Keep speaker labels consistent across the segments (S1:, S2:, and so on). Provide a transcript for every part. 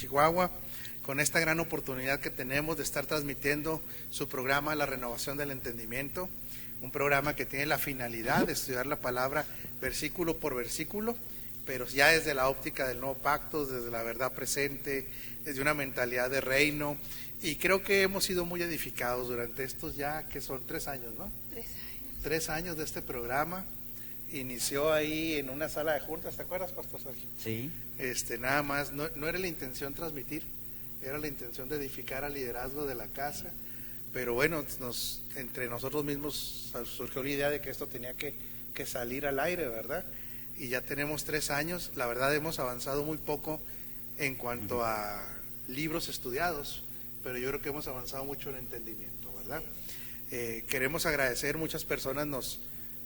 S1: Chihuahua, con esta gran oportunidad que tenemos de estar transmitiendo su programa La Renovación del Entendimiento, un programa que tiene la finalidad de estudiar la palabra versículo por versículo, pero ya desde la óptica del nuevo pacto, desde la verdad presente, desde una mentalidad de reino, y creo que hemos sido muy edificados durante estos ya que son 3 años, ¿no?
S2: 3 años.
S1: 3 años de este programa. Inició ahí en una sala de juntas, ¿te acuerdas, Pastor Sergio?
S3: Sí.
S1: Nada más, no era la intención transmitir, era la intención de edificar al liderazgo de la casa, pero bueno, entre nosotros mismos surgió la idea de que esto tenía que salir al aire, ¿verdad? Y ya tenemos 3 años, la verdad hemos avanzado muy poco en cuanto a libros estudiados, pero yo creo que hemos avanzado mucho en entendimiento, ¿verdad? Queremos agradecer, muchas personas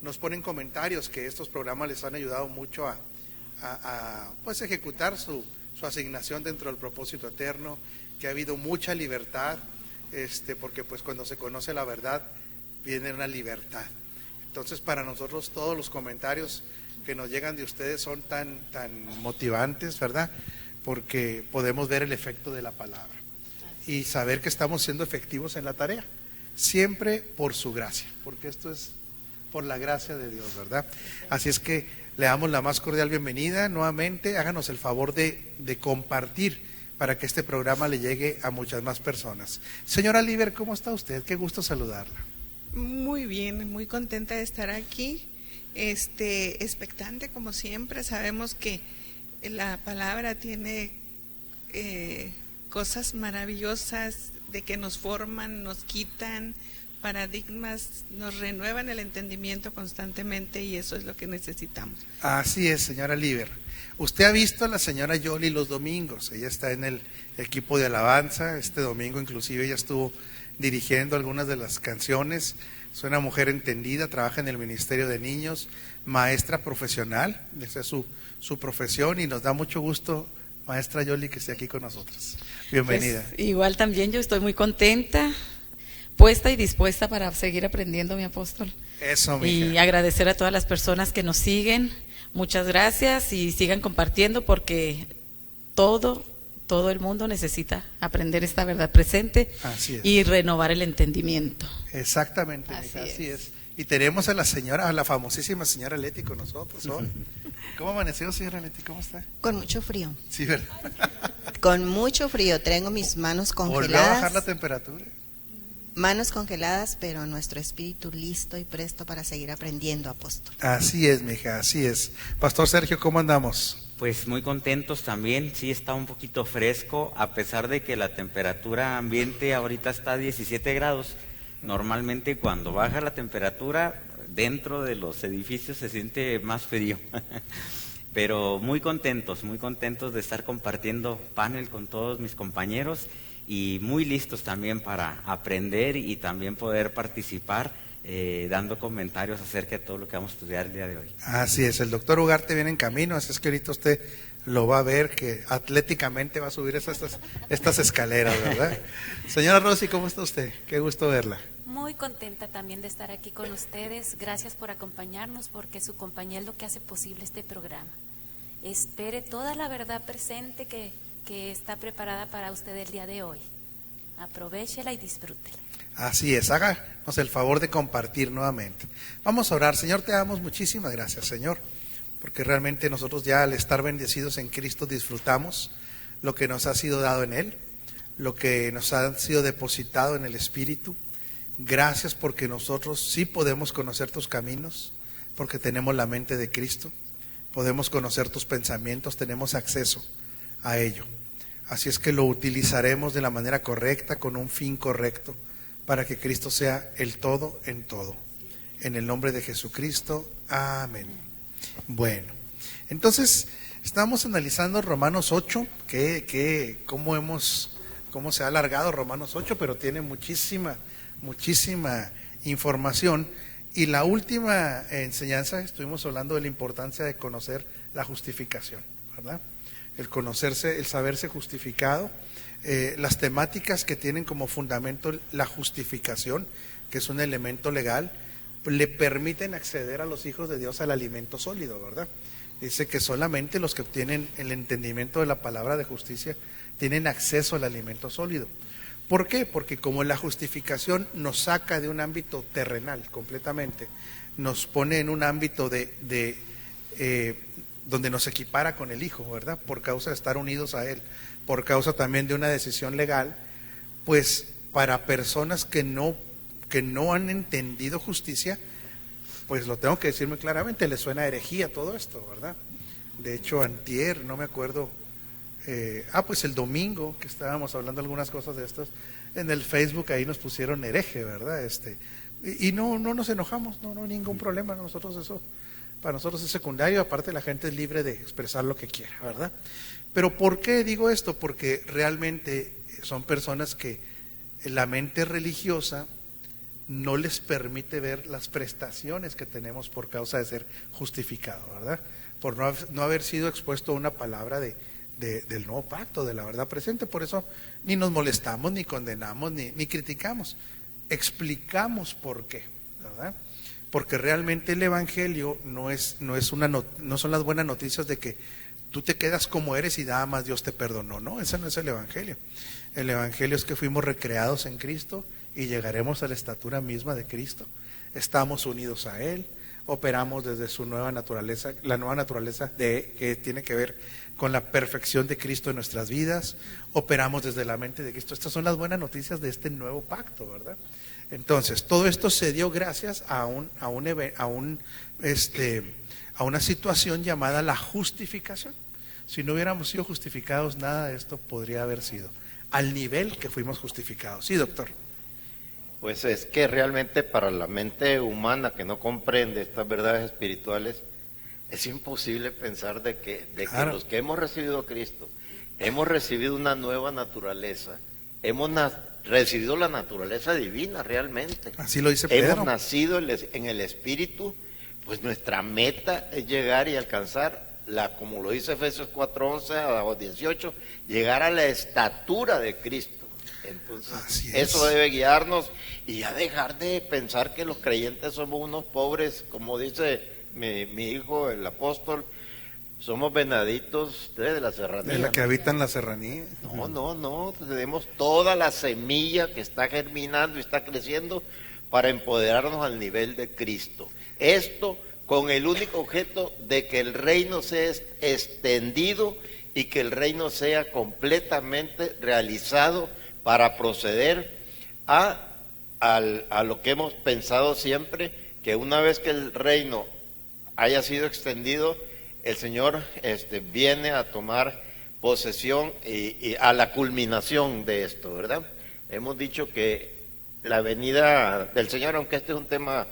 S1: nos ponen comentarios que estos programas les han ayudado mucho a pues ejecutar su asignación dentro del propósito eterno, que ha habido mucha libertad, porque pues cuando se conoce la verdad viene una libertad. Entonces para nosotros todos los comentarios que nos llegan de ustedes son tan motivantes, ¿verdad? Porque podemos ver el efecto de la palabra y saber que estamos siendo efectivos en la tarea, siempre por su gracia, porque esto es por la gracia de Dios, ¿verdad? Así es que le damos la más cordial bienvenida nuevamente. Háganos el favor de compartir para que este programa le llegue a muchas más personas. Señora Liber, ¿cómo está usted? Qué gusto saludarla.
S2: Muy bien, muy contenta de estar aquí, expectante como siempre. Sabemos que la palabra tiene cosas maravillosas de que nos forman, nos quitan paradigmas, nos renuevan el entendimiento constantemente, y eso es lo que necesitamos.
S1: Así es, señora Liber. Usted ha visto a la señora Yoli los domingos, ella está en el equipo de alabanza. Este domingo inclusive ella estuvo dirigiendo algunas de las canciones. Es una mujer entendida, trabaja en el Ministerio de Niños, maestra profesional, esa es su profesión, y nos da mucho gusto, maestra Yoli, que esté aquí con nosotros. Bienvenida.
S4: Pues, igual también yo estoy muy contenta, puesta y dispuesta para seguir aprendiendo, mi apóstol.
S1: Eso, mija.
S4: Y agradecer a todas las personas que nos siguen. Muchas gracias, y sigan compartiendo, porque todo el mundo necesita aprender esta verdad presente.
S1: Así es.
S4: Y renovar el entendimiento.
S1: Exactamente, mija, así es. Y tenemos a la famosísima señora Leti con nosotros hoy. ¿Cómo amaneció, señora Leti? ¿Cómo está?
S5: Con mucho frío.
S1: Sí, ¿verdad?
S5: Con mucho frío. Tengo mis manos congeladas.
S1: ¿Volvió a bajar la temperatura?
S5: Manos congeladas, pero nuestro espíritu listo y presto para seguir aprendiendo, apóstol.
S1: Así es, mija, así es. Pastor Sergio, ¿cómo andamos?
S3: Pues muy contentos también. Sí, está un poquito fresco, a pesar de que la temperatura ambiente ahorita está a 17 grados. Normalmente cuando baja la temperatura dentro de los edificios se siente más frío. Pero muy contentos de estar compartiendo panel con todos mis compañeros, y muy listos también para aprender y también poder participar dando comentarios acerca de todo lo que vamos a estudiar el día de hoy.
S1: Así es, el doctor Ugarte viene en camino, así es que ahorita usted lo va a ver, que atléticamente va a subir estas escaleras, ¿verdad? Señora Rosy, ¿cómo está usted? Qué gusto verla.
S6: Muy contenta también de estar aquí con ustedes. Gracias por acompañarnos, porque su compañía es lo que hace posible este programa. Espere toda la verdad presente que está preparada para usted el día de hoy. Aprovéchela y disfrútela.
S1: Así es, háganos el favor de compartir nuevamente. Vamos a orar. Señor, te damos muchísimas gracias, Señor, porque realmente nosotros ya al estar bendecidos en Cristo disfrutamos lo que nos ha sido dado en Él, lo que nos ha sido depositado en el Espíritu. Gracias porque nosotros sí podemos conocer tus caminos, porque tenemos la mente de Cristo, podemos conocer tus pensamientos, tenemos acceso a ello. Así es que lo utilizaremos de la manera correcta, con un fin correcto, para que Cristo sea el todo en todo. En el nombre de Jesucristo, amén. Bueno, entonces estamos analizando Romanos 8, cómo se ha alargado Romanos 8, pero tiene muchísima información. Y la última enseñanza estuvimos hablando de la importancia de conocer la justificación, ¿verdad? El conocerse, el saberse justificado, las temáticas que tienen como fundamento la justificación, que es un elemento legal, le permiten acceder a los hijos de Dios al alimento sólido, ¿verdad? Dice que solamente los que obtienen el entendimiento de la palabra de justicia tienen acceso al alimento sólido. ¿Por qué? Porque como la justificación nos saca de un ámbito terrenal completamente, nos pone en un ámbito donde nos equipara con el Hijo, ¿verdad? Por causa de estar unidos a Él, por causa también de una decisión legal, pues para personas que no han entendido justicia, pues lo tengo que decir muy claramente, les suena herejía todo esto, ¿verdad? De hecho, antier, no me acuerdo, pues el domingo que estábamos hablando algunas cosas de estos, en el Facebook ahí nos pusieron hereje, ¿verdad? Y no nos enojamos, no hay ningún problema, nosotros eso, para nosotros es secundario, aparte la gente es libre de expresar lo que quiera, ¿verdad? Pero ¿por qué digo esto? Porque realmente son personas que la mente religiosa no les permite ver las prestaciones que tenemos por causa de ser justificado, ¿verdad? Por no haber sido expuesto a una palabra del nuevo pacto, de la verdad presente. Por eso ni nos molestamos, ni condenamos, ni criticamos. Explicamos por qué, ¿verdad? Porque realmente el Evangelio no son las buenas noticias de que tú te quedas como eres y nada más Dios te perdonó. No, ese no es el Evangelio. El Evangelio es que fuimos recreados en Cristo y llegaremos a la estatura misma de Cristo. Estamos unidos a Él, operamos desde su nueva naturaleza, la nueva naturaleza que tiene que ver con la perfección de Cristo en nuestras vidas, operamos desde la mente de Cristo. Estas son las buenas noticias de este nuevo pacto, ¿verdad? Entonces, todo esto se dio gracias a una situación llamada la justificación. Si no hubiéramos sido justificados, nada de esto podría haber sido al nivel que fuimos justificados. Sí, doctor.
S7: Pues es que realmente para la mente humana que no comprende estas verdades espirituales, es imposible pensar de que
S1: Claro.
S7: Los que hemos recibido a Cristo, hemos recibido una nueva naturaleza, hemos recibido la naturaleza divina realmente.
S1: Así lo dice Pedro.
S7: Hemos nacido en el Espíritu, pues nuestra meta es llegar y alcanzar, como lo dice Efesios 4:11 a 18, llegar a la estatura de Cristo. Entonces,
S1: Así es.
S7: eso debe guiarnos y ya dejar de pensar que los creyentes somos unos pobres, como dice mi hijo, el apóstol, somos venaditos de la serranía.
S1: De la que habitan la serranía.
S7: No, tenemos toda la semilla que está germinando y está creciendo para empoderarnos al nivel de Cristo. Esto con el único objeto de que el reino sea extendido y que el reino sea completamente realizado para proceder a lo que hemos pensado siempre, que una vez que el reino haya sido extendido, el Señor viene a tomar posesión y a la culminación de esto, ¿verdad? Hemos dicho que la venida del Señor, aunque este es un tema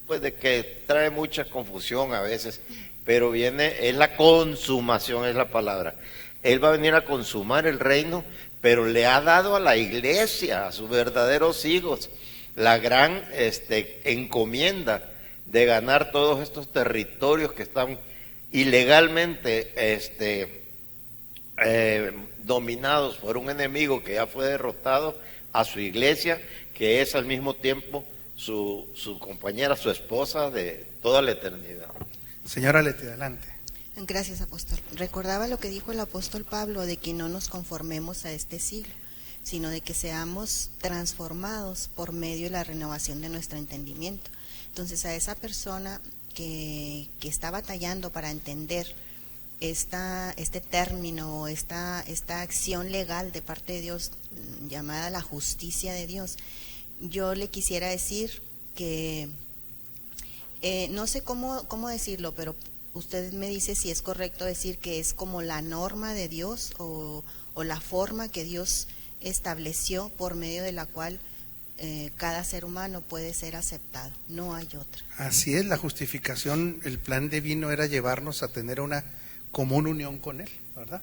S7: pues de que trae mucha confusión a veces, pero es la consumación, es la palabra. Él va a venir a consumar el reino, pero le ha dado a la iglesia, a sus verdaderos hijos, la gran encomienda de ganar todos estos territorios que están ilegalmente dominados por un enemigo que ya fue derrotado, a su iglesia, que es al mismo tiempo su compañera, su esposa de toda la eternidad.
S1: Señora Leti, adelante.
S5: Gracias, apóstol. Recordaba lo que dijo el apóstol Pablo, de que no nos conformemos a este siglo, sino de que seamos transformados por medio de la renovación de nuestro entendimiento. Entonces, a esa persona que está batallando para entender este término, esta acción legal de parte de Dios, llamada la justicia de Dios, yo le quisiera decir que, no sé cómo decirlo, pero usted me dice si es correcto decir que es como la norma de Dios o la forma que Dios estableció por medio de la cual cada ser humano puede ser aceptado, no hay otra.
S1: Así es, la justificación, el plan divino era llevarnos a tener una común unión con Él, ¿verdad?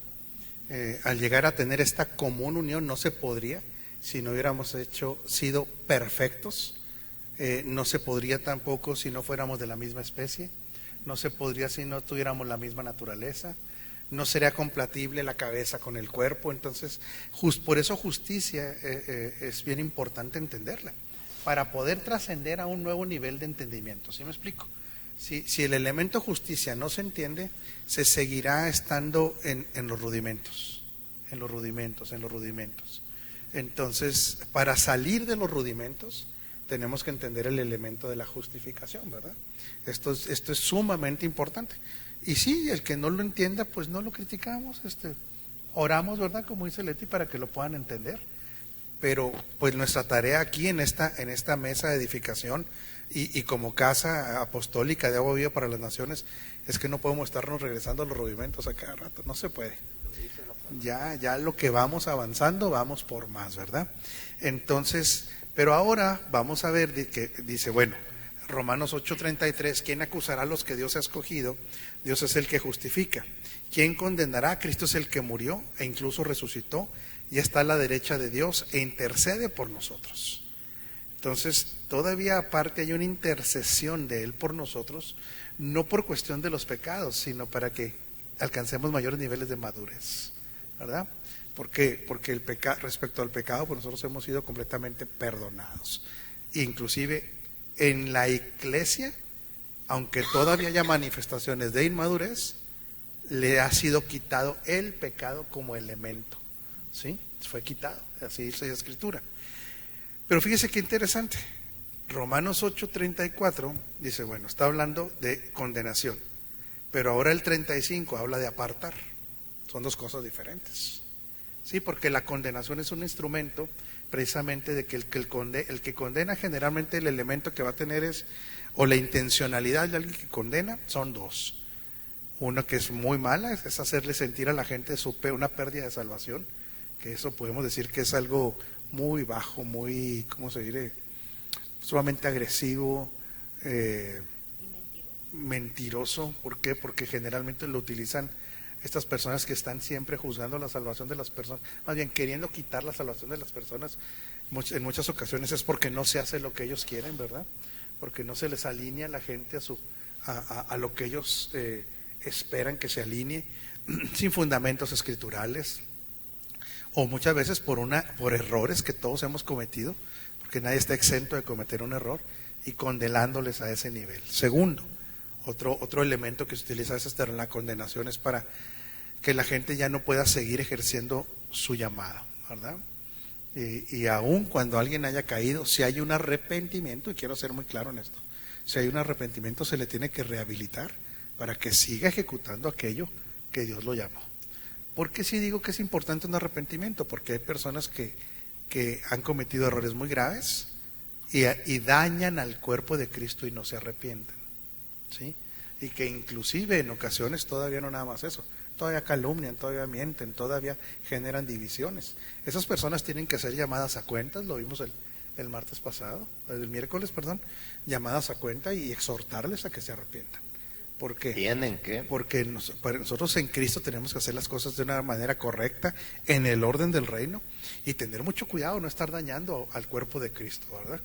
S1: Al llegar a tener esta común unión no se podría si no hubiéramos sido perfectos, no se podría tampoco si no fuéramos de la misma especie, no se podría si no tuviéramos la misma naturaleza, no sería compatible la cabeza con el cuerpo. Entonces, por eso justicia es bien importante entenderla, para poder trascender a un nuevo nivel de entendimiento. ¿Sí me explico? Si el elemento justicia no se entiende, se seguirá estando en los rudimentos, en los rudimentos, en los rudimentos. Entonces, para salir de los rudimentos, tenemos que entender el elemento de la justificación, ¿verdad? Esto es sumamente importante. Y sí, el que no lo entienda, pues no lo criticamos, oramos, ¿verdad? Como dice Leti, para que lo puedan entender. Pero pues nuestra tarea aquí en esta mesa de edificación y como casa apostólica de Agua Viva para las Naciones, es que no podemos estarnos regresando a los rudimentos a cada rato, no se puede. Ya lo que vamos avanzando, vamos por más, ¿verdad? Entonces, pero ahora vamos a ver que dice, bueno, Romanos 8:33, ¿quién acusará a los que Dios ha escogido? Dios es el que justifica. ¿Quién condenará? Cristo es el que murió e incluso resucitó y está a la derecha de Dios e intercede por nosotros. Entonces, todavía aparte hay una intercesión de Él por nosotros, no por cuestión de los pecados, sino para que alcancemos mayores niveles de madurez, ¿verdad? ¿Por qué? Porque respecto al pecado, pues nosotros hemos sido completamente perdonados. Inclusive en la iglesia, aunque todavía haya manifestaciones de inmadurez, le ha sido quitado el pecado como elemento, ¿sí? Fue quitado, así dice la Escritura. Pero fíjese qué interesante, Romanos 8:34 dice, bueno, está hablando de condenación, pero ahora el 35 habla de apartar. Son dos cosas diferentes, ¿sí? Porque la condenación es un instrumento precisamente de que el que condena, generalmente el elemento que va a tener es, o la intencionalidad de alguien que condena, son dos. Una que es muy mala, es hacerle sentir a la gente una pérdida de salvación, que eso podemos decir que es algo muy bajo, muy, ¿cómo se dice? Sumamente agresivo, mentiroso. ¿Por qué? Porque generalmente lo utilizan estas personas que están siempre juzgando la salvación de las personas, más bien queriendo quitar la salvación de las personas. En muchas ocasiones es porque no se hace lo que ellos quieren, ¿verdad? Porque no se les alinea la gente a lo que ellos esperan que se alinee, sin fundamentos escriturales, o muchas veces por errores que todos hemos cometido, porque nadie está exento de cometer un error, y condenándoles a ese nivel. Segundo, otro elemento que se utiliza a veces en la condenación es para que la gente ya no pueda seguir ejerciendo su llamado, ¿verdad? Y aun cuando alguien haya caído, si hay un arrepentimiento, y quiero ser muy claro en esto, si hay un arrepentimiento se le tiene que rehabilitar para que siga ejecutando aquello que Dios lo llamó. ¿Por qué sí digo que es importante un arrepentimiento? Porque hay personas que han cometido errores muy graves y dañan al cuerpo de Cristo y no se arrepienten, ¿sí? Y que inclusive en ocasiones todavía no nada más eso, todavía calumnian, todavía mienten, todavía generan divisiones. Esas personas tienen que ser llamadas a cuentas, lo vimos el miércoles, llamadas a cuenta y exhortarles a que se arrepientan. ¿Por qué?
S7: ¿Tienen que?
S1: Porque nosotros en Cristo tenemos que hacer las cosas de una manera correcta, en el orden del reino, y tener mucho cuidado, no estar dañando al cuerpo de Cristo, ¿verdad?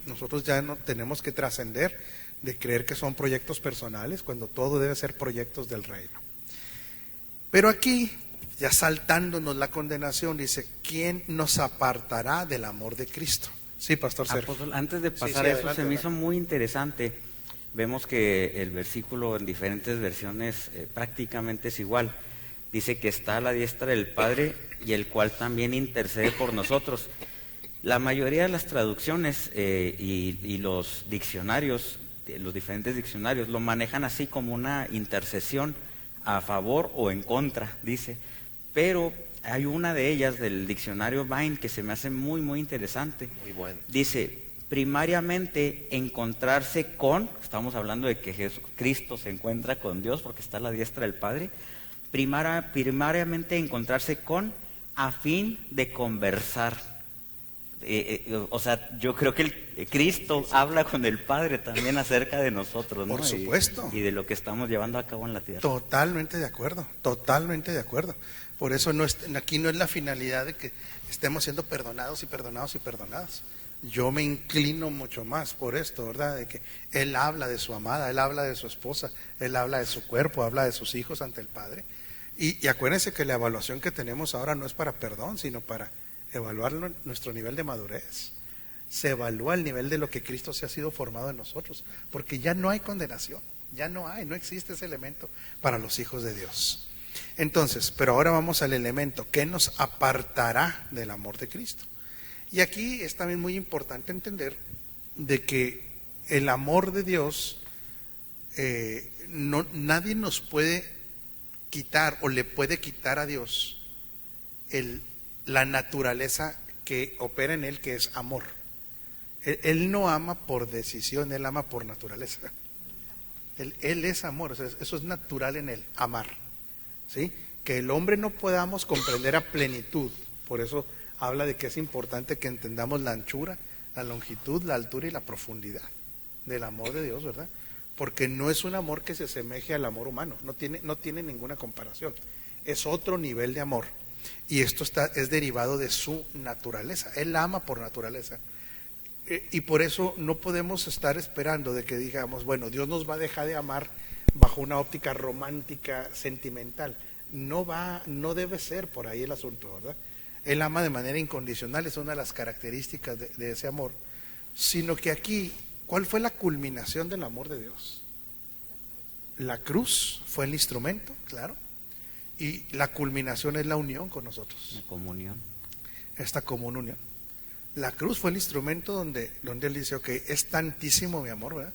S1: Nosotros ya no tenemos que trascender de creer que son proyectos personales, cuando todo debe ser proyectos del reino. Pero aquí, ya saltándonos la condenación, dice, ¿quién nos apartará del amor de Cristo? Sí, Pastor Sergio.
S3: Apóstol, antes de pasar
S1: Sí,
S3: a eso,
S1: adelante,
S3: se me hizo muy interesante. Vemos que el versículo en diferentes versiones prácticamente es igual. Dice que está a la diestra del Padre y el cual también intercede por nosotros. La mayoría de las traducciones y los diccionarios, los diferentes diccionarios, lo manejan así como una intercesión a favor o en contra, dice. Pero hay una de ellas del diccionario Vine que se me hace muy, muy interesante.
S7: Muy bueno.
S3: Dice, primariamente encontrarse con, estamos hablando de que Cristo se encuentra con Dios porque está a la diestra del Padre, primariamente encontrarse con a fin de conversar. O sea, yo creo que Cristo habla con el Padre también acerca de nosotros, ¿no?
S1: Por supuesto.
S3: Y de lo que estamos llevando a cabo en la tierra.
S1: Totalmente de acuerdo, totalmente de acuerdo. Por eso aquí no es la finalidad de que estemos siendo perdonados y perdonados y perdonados. Yo me inclino mucho más por esto, ¿verdad? De que Él habla de su amada, Él habla de su esposa, Él habla de su cuerpo, habla de sus hijos ante el Padre. Y acuérdense que la evaluación que tenemos ahora no es para perdón, sino para evaluar nuestro nivel de madurez. Se evalúa el nivel de lo que Cristo se ha sido formado en nosotros, porque ya no hay condenación, no existe ese elemento para los hijos de Dios. Entonces, pero ahora vamos al elemento, ¿qué nos apartará del amor de Cristo? Y aquí es también muy importante entender de que el amor de Dios, nadie nos puede quitar o le puede quitar a Dios la naturaleza que opera en Él, que es amor. Él no ama por decisión, Él ama por naturaleza. Él es amor, o sea, eso es natural en Él, amar. ¿Sí? Que el hombre no podamos comprender a plenitud, por eso habla de que es importante que entendamos la anchura, la longitud, la altura y la profundidad del amor de Dios, ¿verdad? Porque no es un amor que se asemeje al amor humano, no tiene ninguna comparación, es otro nivel de amor, y esto es derivado de su naturaleza. Él ama por naturaleza, y por eso no podemos estar esperando de que digamos, bueno, Dios nos va a dejar de amar bajo una óptica romántica, sentimental. No debe ser por ahí el asunto, ¿verdad? Él ama de manera incondicional, es una de las características de ese amor. Sino que aquí, ¿cuál fue la culminación del amor de Dios? La cruz fue el instrumento, claro. Y la culminación es la unión con nosotros.
S3: La comunión.
S1: Esta común unión. La cruz fue el instrumento donde Él dice, ok, es tantísimo mi amor, ¿verdad?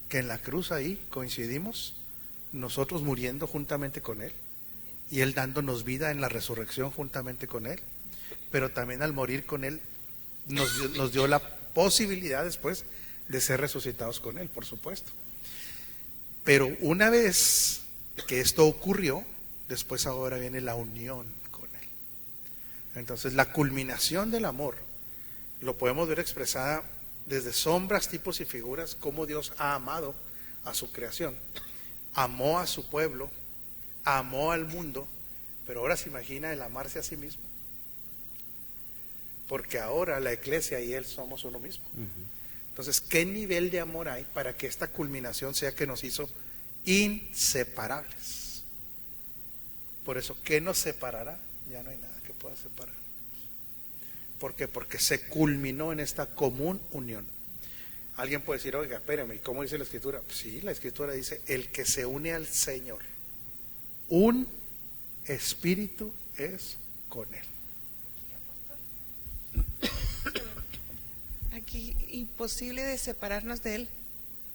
S1: Que en la cruz ahí coincidimos, nosotros muriendo juntamente con Él, y Él dándonos vida en la resurrección juntamente con Él, pero también al morir con Él nos dio la posibilidad después de ser resucitados con Él, por supuesto. Pero una vez que esto ocurrió, después ahora viene la unión con Él. Entonces la culminación del amor lo podemos ver expresada desde sombras, tipos y figuras, cómo Dios ha amado a su creación, amó a su pueblo, amó al mundo, pero ahora se imagina el amarse a sí mismo, porque ahora la iglesia y Él somos uno mismo. Entonces, ¿qué nivel de amor hay para que esta culminación sea que nos hizo inseparables? Por eso, ¿qué nos separará? Ya no hay nada que pueda separar. ¿Por qué? Porque se culminó en esta común unión. Alguien puede decir, oiga, espérame, ¿y cómo dice la Escritura? Pues sí, la Escritura dice, el que se une al Señor, un espíritu es con Él.
S2: Aquí imposible de separarnos de Él,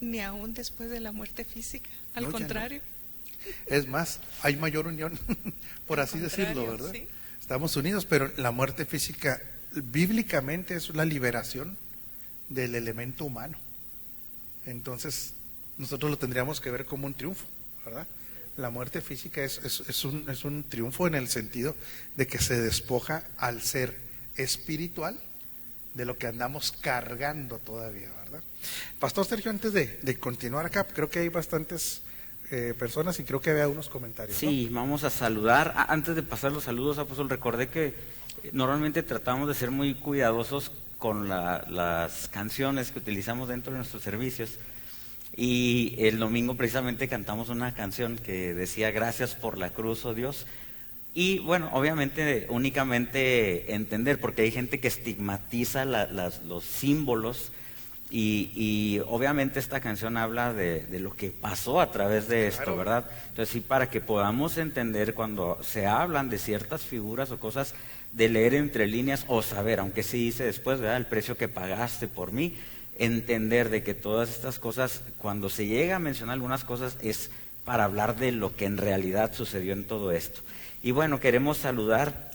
S2: ni aún después de la muerte física, al
S1: No,
S2: contrario.
S1: No. Es más, hay mayor unión, por así decirlo, ¿verdad?
S2: Sí.
S1: Estamos unidos, pero la muerte física bíblicamente es la liberación del elemento humano. Entonces nosotros lo tendríamos que ver como un triunfo, ¿verdad? La muerte física es un triunfo en el sentido de que se despoja al ser espiritual de lo que andamos cargando todavía, ¿verdad? Pastor Sergio, antes de continuar acá, creo que hay bastantes personas y creo que había unos comentarios, ¿no?
S3: Sí, vamos a saludar. Antes de pasar los saludos, apóstol, recordé que normalmente tratamos de ser muy cuidadosos con las canciones que utilizamos dentro de nuestros servicios, y el domingo precisamente cantamos una canción que decía gracias por la cruz, oh Dios. Y bueno, obviamente únicamente entender, porque hay gente que estigmatiza los símbolos, y obviamente esta canción habla de lo que pasó a través de esto,
S1: Claro.
S3: ¿verdad? Entonces sí, para que podamos entender cuando se hablan de ciertas figuras o cosas, de leer entre líneas o saber, aunque sí dice después, ¿verdad?, el precio que pagaste por mí, entender de que todas estas cosas, cuando se llega a mencionar algunas cosas, es para hablar de lo que en realidad sucedió en todo esto. Y bueno, queremos saludar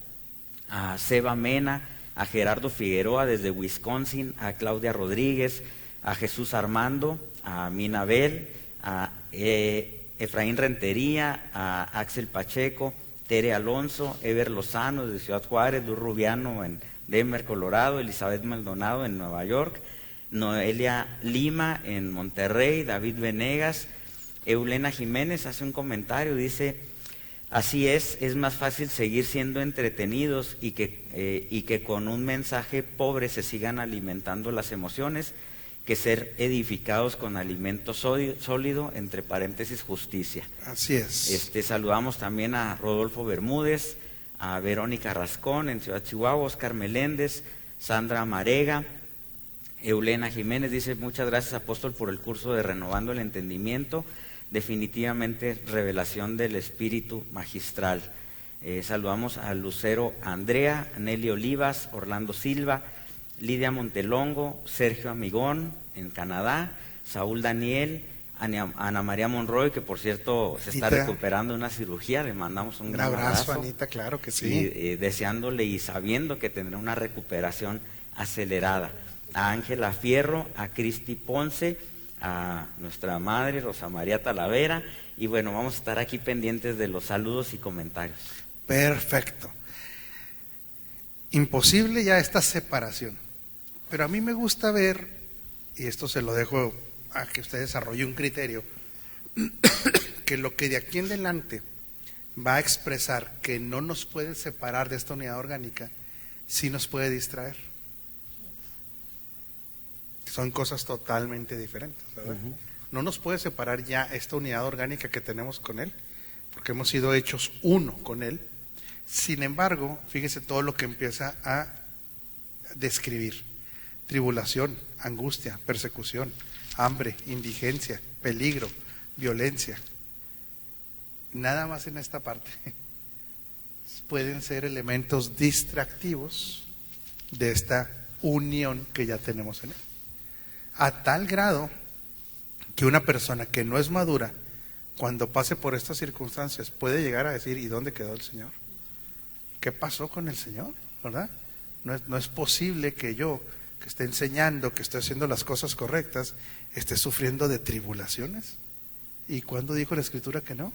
S3: a Seba Mena, a Gerardo Figueroa desde Wisconsin, a Claudia Rodríguez, a Jesús Armando, a Minabel, a Efraín Rentería, a Axel Pacheco, Tere Alonso, Ever Lozano desde Ciudad Juárez, Luz Rubiano en Denver, Colorado, Elizabeth Maldonado en Nueva York, Noelia Lima en Monterrey, David Venegas. Eulena Jiménez hace un comentario, dice: así es más fácil seguir siendo entretenidos y que con un mensaje pobre se sigan alimentando las emociones, que ser edificados con alimento sólido, entre paréntesis, justicia.
S1: Así es.
S3: Saludamos también a Rodolfo Bermúdez, a Verónica Rascón en Ciudad Chihuahua, Oscar Meléndez, Sandra Marega. Eulena Jiménez dice: muchas gracias, apóstol, por el curso de Renovando el Entendimiento. definitivamente revelación del Espíritu magistral. Saludamos a Lucero Andrea, Nelly Olivas, Orlando Silva, Lidia Montelongo, Sergio Amigón en Canadá, Saúl Daniel, Ana María Monroy, que por cierto se está recuperando de una cirugía, le mandamos un gran abrazo.
S1: Anita, claro que sí.
S3: Y deseándole y sabiendo que tendrá una recuperación acelerada. A Ángela Fierro, a Cristi Ponce, a nuestra madre Rosa María Talavera, y bueno, vamos a estar aquí pendientes de los saludos y comentarios.
S1: Perfecto. Imposible ya esta separación, pero a mí me gusta ver, y esto se lo dejo a que usted desarrolle un criterio, que lo que de aquí en adelante va a expresar que no nos puede separar de esta unidad orgánica, sí nos puede distraer. Son cosas totalmente diferentes, ¿verdad? No nos puede separar ya esta unidad orgánica que tenemos con Él, porque hemos sido hechos uno con Él. Sin embargo, fíjese todo lo que empieza a describir: tribulación, angustia, persecución, hambre, indigencia, peligro, violencia. Nada más en esta parte pueden ser elementos distractivos de esta unión que ya tenemos en Él, a tal grado que una persona que no es madura, cuando pase por estas circunstancias, puede llegar a decir: ¿y dónde quedó el Señor? ¿Qué pasó con el Señor? ¿Verdad? No es posible que yo, que esté enseñando, que esté haciendo las cosas correctas, esté sufriendo de tribulaciones. ¿Y cuándo dijo la Escritura que no?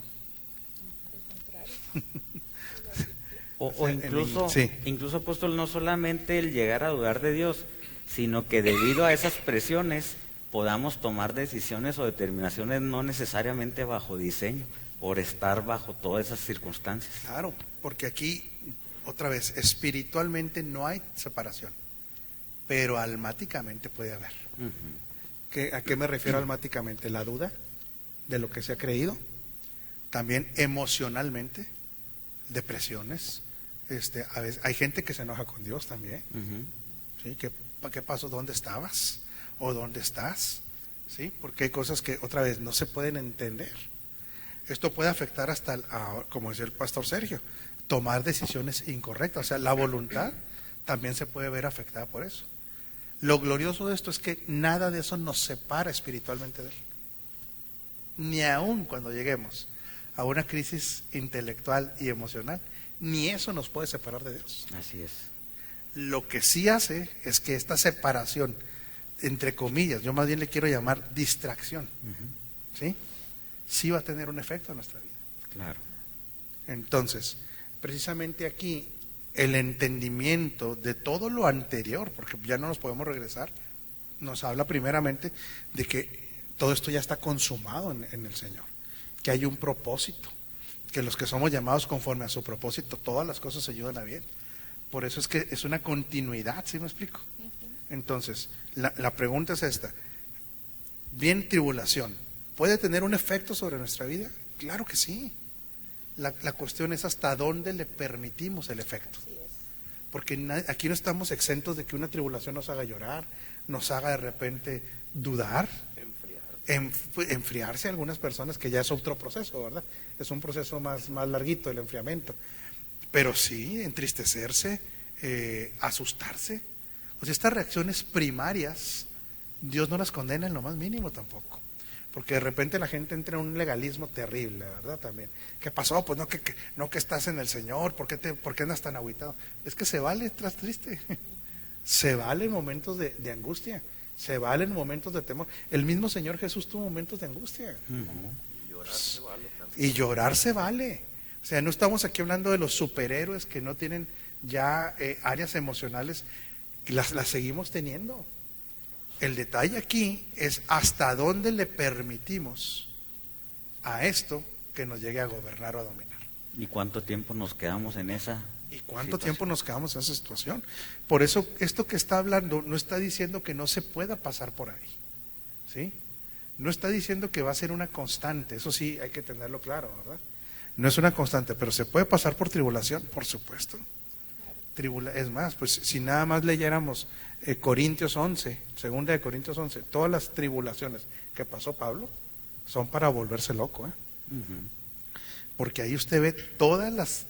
S3: O incluso,
S1: sí.
S3: Incluso, apóstol, no solamente el llegar a dudar de Dios, sino que debido a esas presiones podamos tomar decisiones o determinaciones no necesariamente bajo diseño, por estar bajo todas esas circunstancias.
S1: Claro, porque aquí, otra vez, espiritualmente no hay separación, pero almáticamente puede haber. ¿A qué me refiero almáticamente? La duda de lo que se ha creído, también emocionalmente, depresiones. A veces hay gente que se enoja con Dios también. ¿Sí? ¿Qué pasó? ¿Dónde estabas? ¿O dónde estás? ¿Sí? Porque hay cosas que otra vez no se pueden entender. Esto puede afectar hasta, como decía el pastor Sergio, tomar decisiones incorrectas. O sea, la voluntad también se puede ver afectada por eso. Lo glorioso de esto es que nada de eso nos separa espiritualmente de Él. Ni aun cuando lleguemos a una crisis intelectual y emocional, ni eso nos puede separar de Dios.
S3: Así es.
S1: Lo que sí hace es que esta separación, entre comillas, yo más bien le quiero llamar distracción, ¿sí? Sí va a tener un efecto en nuestra vida.
S3: Claro.
S1: Entonces, precisamente aquí, el entendimiento de todo lo anterior, porque ya no nos podemos regresar, nos habla primeramente de que todo esto ya está consumado en el Señor, que hay un propósito, que los que somos llamados conforme a su propósito, todas las cosas se ayudan a bien. Por eso es que es una continuidad, ¿sí me explico? Entonces, la pregunta es esta: bien, tribulación, ¿puede tener un efecto sobre nuestra vida? Claro que sí. La cuestión es hasta dónde le permitimos el efecto. Porque aquí no estamos exentos de que una tribulación nos haga llorar, nos haga de repente dudar, enfriarse a algunas personas, que ya es otro proceso, ¿verdad? Es un proceso más larguito el enfriamiento. Pero sí, entristecerse, asustarse. O sea, estas reacciones primarias, Dios no las condena en lo más mínimo tampoco. Porque de repente la gente entra en un legalismo terrible, ¿verdad? También. ¿Qué pasó? Pues no que estás en el Señor, ¿por qué andas tan agüitado? Es que se vale estar triste, se vale en momentos de angustia, se vale en momentos de temor. El mismo Señor Jesús tuvo momentos de angustia.
S7: Y llorar se vale también.
S1: Y llorar se vale. O sea, no estamos aquí hablando de los superhéroes que no tienen ya áreas emocionales, las seguimos teniendo. El detalle aquí es hasta dónde le permitimos a esto que nos llegue a gobernar o a dominar.
S3: ¿Y cuánto tiempo nos quedamos en esa
S1: ¿Y cuánto tiempo nos quedamos en esa situación? Por eso esto que está hablando no está diciendo que no se pueda pasar por ahí, ¿sí? No está diciendo que va a ser una constante, eso sí hay que tenerlo claro, ¿verdad? No es una constante, pero se puede pasar por tribulación, por supuesto. Es más, pues si nada más leyéramos Corintios 11, segunda de Corintios 11, todas las tribulaciones que pasó Pablo, son para volverse loco,
S3: Ujú.
S1: porque ahí usted ve todas las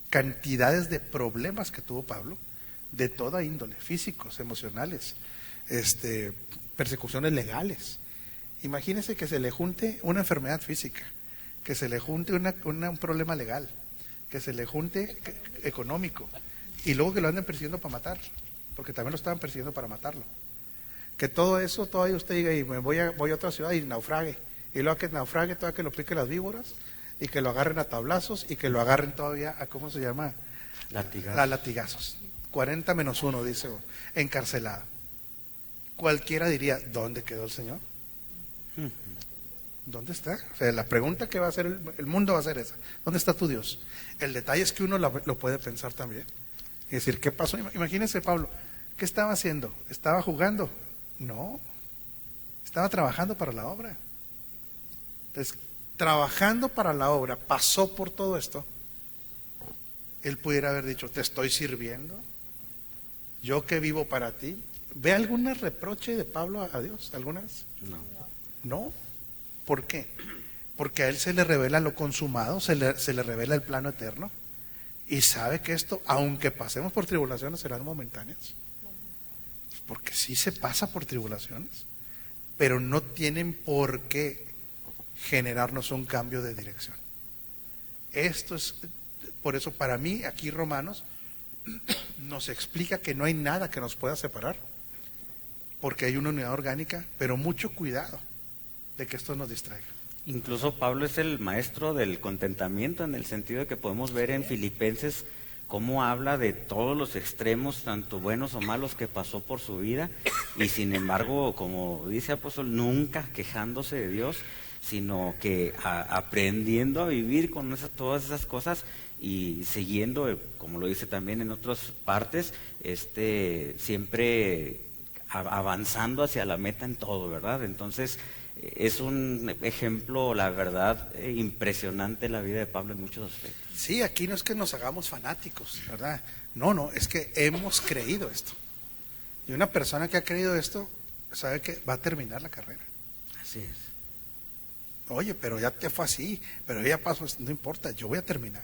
S1: cantidades de problemas que tuvo Pablo, de toda índole, físicos, emocionales, persecuciones legales. Imagínese que se le junte una enfermedad física, que se le junte un problema legal, que se le junte económico, y luego que lo anden persiguiendo para matar, porque también lo estaban persiguiendo para matarlo. Que todo eso, todavía usted diga, y voy a otra ciudad y naufrague, y luego que naufrague, todavía que lo piquen las víboras, y que lo agarren a tablazos, y que lo agarren todavía a, ¿cómo se llama?
S3: Latigazos.
S1: A latigazos. 40 menos 1, dice, encarcelado. Cualquiera diría, ¿dónde quedó el Señor?
S3: Ujú.
S1: ¿Dónde está? O sea, la pregunta que va a hacer el mundo va a ser esa. ¿Dónde está tu Dios? El detalle es que uno lo puede pensar también. Y decir, ¿qué pasó? Imagínense, Pablo, ¿qué estaba haciendo? ¿Estaba jugando? No. Estaba trabajando para la obra. Entonces, trabajando para la obra, pasó por todo esto. Él pudiera haber dicho, te estoy sirviendo, yo que vivo para ti. ¿Ve algún reproche de Pablo a Dios alguna vez?
S3: No.
S1: No. ¿Por qué? Porque a él se le revela lo consumado, se le revela el plano eterno, y sabe que esto, aunque pasemos por tribulaciones, serán momentáneas. Porque sí se pasa por tribulaciones, pero no tienen por qué generarnos un cambio de dirección. Esto es, por eso para mí, aquí Romanos nos explica que no hay nada que nos pueda separar, porque hay una unidad orgánica, pero mucho cuidado de que esto nos distraiga.
S3: Incluso Pablo es el maestro del contentamiento, en el sentido de que podemos ver en Filipenses cómo habla de todos los extremos, tanto buenos o malos, que pasó por su vida, y sin embargo, como dice apóstol, nunca quejándose de Dios, sino que aprendiendo a vivir con todas esas cosas y siguiendo, como lo dice también en otras partes, siempre avanzando hacia la meta en todo, ¿verdad? Entonces, es un ejemplo, la verdad, impresionante la vida de Pablo en muchos aspectos.
S1: Sí, aquí no es que nos hagamos fanáticos, ¿verdad? No, es que hemos creído esto. Y una persona que ha creído esto sabe que va a terminar la carrera.
S3: Así es.
S1: Oye, pero ya te fue así, pero ya pasó, no importa, yo voy a terminar.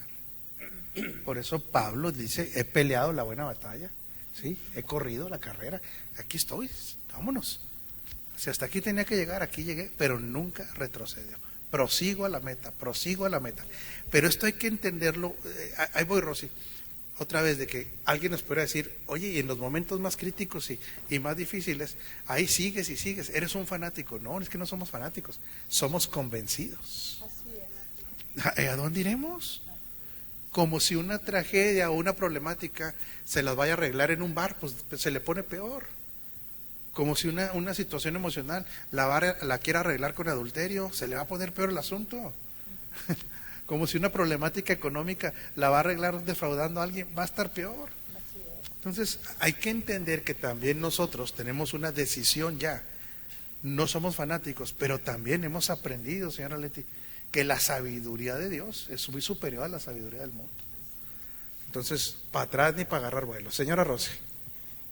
S1: Por eso Pablo dice, he peleado la buena batalla, ¿sí? He corrido la carrera, aquí estoy, vámonos. Si hasta aquí tenía que llegar, aquí llegué, pero nunca retrocedió. Prosigo a la meta, prosigo a la meta. Pero esto hay que entenderlo, ahí voy, Rosy, otra vez, de que alguien nos pudiera decir, oye, y en los momentos más críticos y más difíciles, ahí sigues y sigues, eres un fanático. No, es que no somos fanáticos, somos convencidos. ¿A dónde iremos? Como si una tragedia o una problemática se las vaya a arreglar en un bar, pues se le pone peor. Como si una situación emocional la quiera arreglar con adulterio, se le va a poner peor el asunto. Como si una problemática económica la va a arreglar defraudando a alguien, va a estar peor. Entonces hay que entender que también nosotros tenemos una decisión ya. No somos fanáticos, pero también hemos aprendido, señora Leti, que la sabiduría de Dios es muy superior a la sabiduría del mundo. Entonces, para atrás ni para agarrar vuelo. Señora Rosy.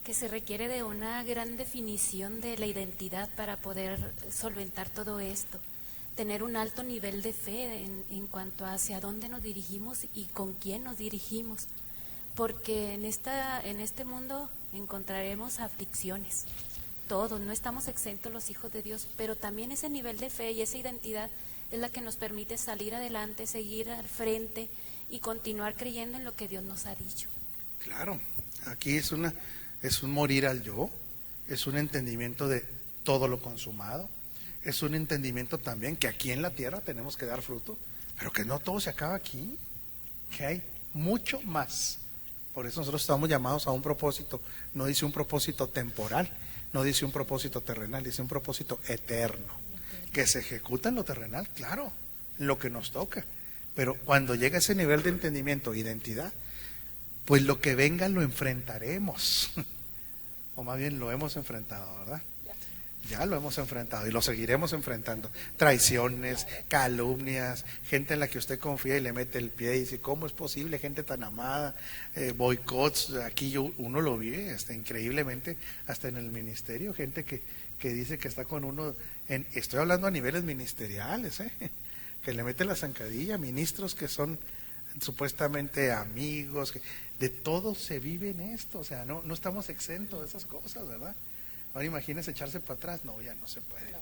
S6: Que se requiere de una gran definición de la identidad para poder solventar todo esto, tener un alto nivel de fe en cuanto a hacia dónde nos dirigimos y con quién nos dirigimos, porque en este mundo encontraremos aflicciones, todos, no estamos exentos los hijos de Dios, pero también ese nivel de fe y esa identidad es la que nos permite salir adelante, seguir al frente y continuar creyendo en lo que Dios nos ha dicho.
S1: Claro, aquí es un morir al yo, es un entendimiento de todo lo consumado, es un entendimiento también que aquí en la tierra tenemos que dar fruto, pero que no todo se acaba aquí, que hay mucho más. Por eso nosotros estamos llamados a un propósito, no dice un propósito temporal, no dice un propósito terrenal, dice un propósito eterno, que se ejecuta en lo terrenal, claro, en lo que nos toca, pero cuando llega ese nivel de entendimiento, identidad, pues lo que venga lo enfrentaremos, o más bien lo hemos enfrentado, ¿verdad? Ya lo hemos enfrentado y lo seguiremos enfrentando. Traiciones, calumnias, gente en la que usted confía y le mete el pie y dice, ¿cómo es posible? Gente tan amada, boicots, aquí uno lo vive increíblemente, hasta en el ministerio, gente que dice que está con uno, estoy hablando a niveles ministeriales, que le mete la zancadilla, ministros que son supuestamente amigos, de todo se vive en esto, o sea, no estamos exentos de esas cosas, ¿verdad? Ahora imagínense echarse para atrás, no, ya no se puede.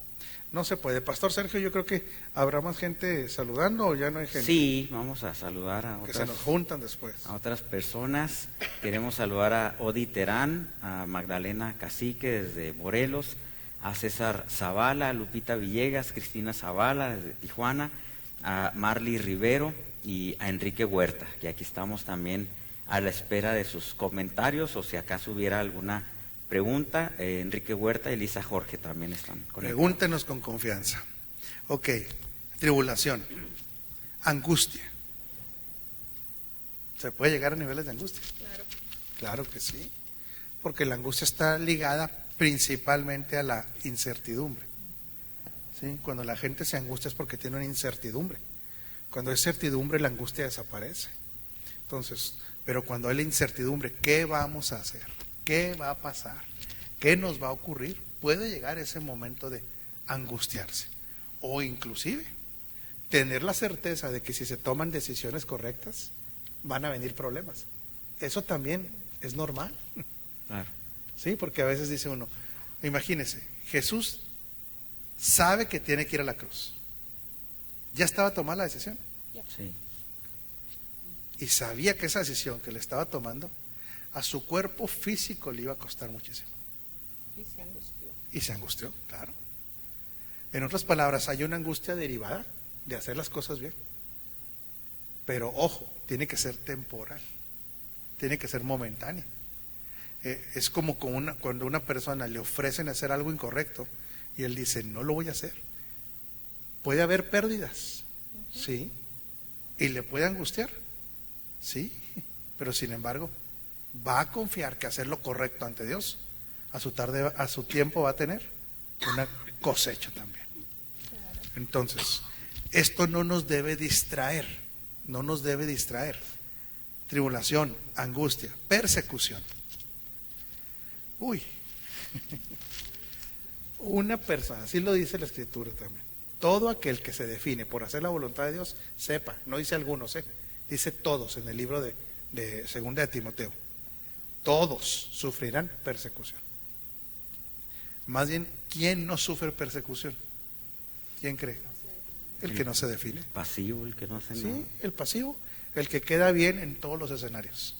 S1: No se puede. Pastor Sergio, yo creo que habrá más gente saludando o ya no hay gente.
S3: Sí, vamos a saludar a
S1: que
S3: otras,
S1: se nos juntan después.
S3: a otras personas. Queremos saludar a Odi Terán, a Magdalena Cacique desde Morelos, a César Zavala, a Lupita Villegas, Cristina Zavala desde Tijuana, a Marley Rivero y a Enrique Huerta, que aquí estamos también a la espera de sus comentarios o si acaso hubiera alguna pregunta. Enrique Huerta y Elisa Jorge también están conectados.
S1: Pregúntenos con confianza. Ok, tribulación, angustia. ¿Se puede llegar a niveles de angustia? Claro que sí, porque la angustia está ligada principalmente a la incertidumbre. ¿Sí? Cuando la gente se angustia es porque tiene una incertidumbre. Cuando hay certidumbre, la angustia desaparece. Entonces, pero cuando hay la incertidumbre, ¿qué vamos a hacer? ¿Qué va a pasar? ¿Qué nos va a ocurrir? Puede llegar ese momento de angustiarse o inclusive tener la certeza de que si se toman decisiones correctas van a venir problemas. Eso también es normal.
S3: Claro.
S1: Sí, porque a veces dice uno, imagínese, Jesús sabe que tiene que ir a la cruz. Ya estaba tomada la decisión.
S3: Sí.
S1: Y sabía que esa decisión que le estaba tomando a su cuerpo físico le iba a costar muchísimo. Y se angustió, claro. En otras palabras, hay una angustia derivada de hacer las cosas bien. Pero ojo, tiene que ser temporal, tiene que ser momentánea. Es como cuando una persona le ofrecen hacer algo incorrecto y él dice, no lo voy a hacer. Puede haber pérdidas, sí, y le puede angustiar, sí, pero sin embargo va a confiar que hacer lo correcto ante Dios, a su tiempo va a tener una cosecha también. Entonces, esto no nos debe distraer, no nos debe distraer. Tribulación, angustia, persecución. Uy, una persona, así lo dice la Escritura también. Todo aquel que se define por hacer la voluntad de Dios, sepa, no dice algunos, dice todos en el libro de Segunda de Timoteo. Todos sufrirán persecución. Más bien, ¿quién no sufre persecución? ¿Quién cree? El que no se define.
S3: Pasivo, el que no hace nada.
S1: Sí, el pasivo, el que queda bien en todos los escenarios.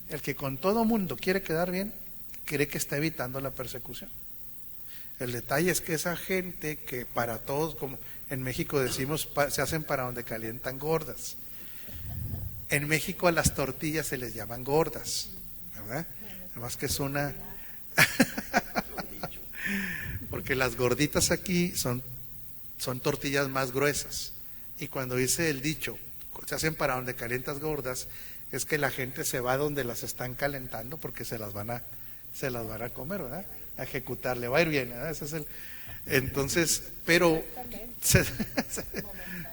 S1: El que con todo mundo quiere quedar bien, cree que está evitando la persecución. El detalle es que esa gente que para todos, como en México decimos, se hacen para donde calientan gordas. En México a las tortillas se les llaman gordas, ¿verdad? Además que es una... Porque las gorditas aquí son tortillas más gruesas. Y cuando dice el dicho, se hacen para donde calientas gordas, es que la gente se va donde las están calentando porque se las van a comer, ¿verdad? A ejecutar, le va a ir bien, ¿verdad? Ese es entonces, pero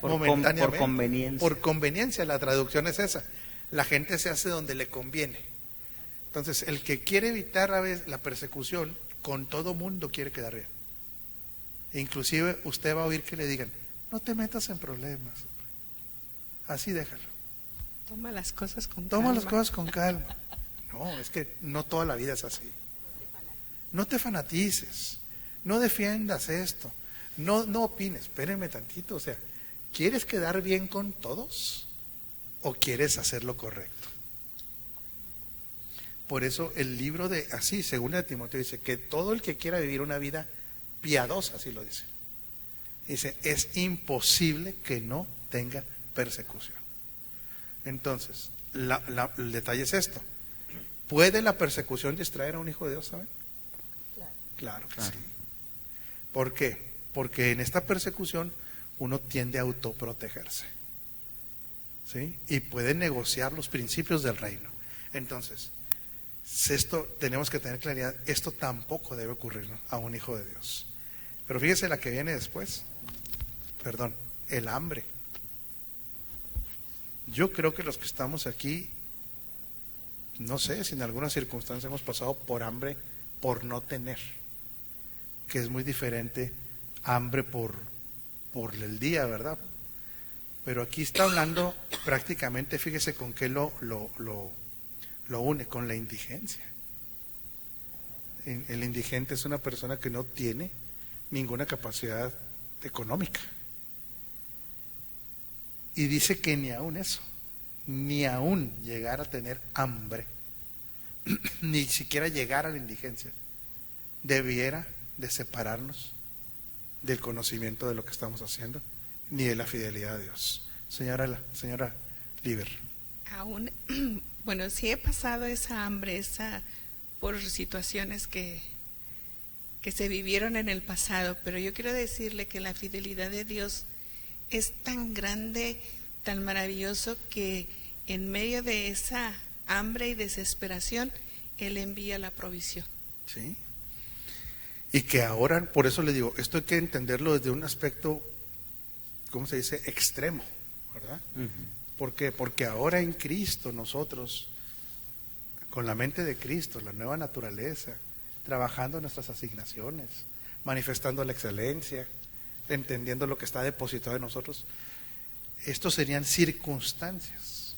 S1: momentáneamente,
S3: por conveniencia.
S1: Por conveniencia, la traducción es esa. La gente se hace donde le conviene. Entonces, el que quiere evitar a veces la persecución, con todo mundo quiere quedar bien. Inclusive usted va a oír que le digan, no te metas en problemas, así déjalo.
S2: Toma las cosas con
S1: Toma
S2: calma.
S1: las cosas con calma. No, es que no toda la vida es así. No te fanatices, no defiendas esto, no opines, espérenme tantito, o sea, ¿quieres quedar bien con todos o quieres hacer lo correcto? Por eso el libro de, así, según de Timoteo, dice que todo el que quiera vivir una vida piadosa, así lo dice. Dice, es imposible que no tenga persecución. Entonces, el detalle es esto. ¿Puede la persecución distraer a un hijo de Dios, saben? Claro que sí. ¿Por qué? Porque en esta persecución uno tiende a autoprotegerse, ¿sí? Y puede negociar los principios del reino. Entonces, esto tenemos que tener claridad, esto tampoco debe ocurrir, ¿no?, a un hijo de Dios. Pero fíjese la que viene después. Perdón, el hambre. Yo creo que los que estamos aquí, no sé si en alguna circunstancia hemos pasado por hambre por no tener, que es muy diferente hambre por el día, ¿verdad? Pero aquí está hablando prácticamente, fíjese con qué lo une, con la indigencia. El indigente es una persona que no tiene ninguna capacidad económica. Y dice que ni aún eso, ni aún llegar a tener hambre, ni siquiera llegar a la indigencia, debiera de separarnos del conocimiento de lo que estamos haciendo, ni de la fidelidad a Dios. Señora Liber.
S2: Aún, bueno, sí he pasado esa hambre, por situaciones que se vivieron en el pasado, pero yo quiero decirle que la fidelidad de Dios es tan grande, tan maravilloso, que en medio de esa hambre y desesperación, Él envía la provisión.
S1: Sí. Y que ahora, por eso le digo, esto hay que entenderlo desde un aspecto, ¿cómo se dice?, extremo, ¿verdad? ¿Por qué? Porque ahora en Cristo nosotros, con la mente de Cristo, la nueva naturaleza, trabajando nuestras asignaciones, manifestando la excelencia, entendiendo lo que está depositado en nosotros, estos serían circunstancias,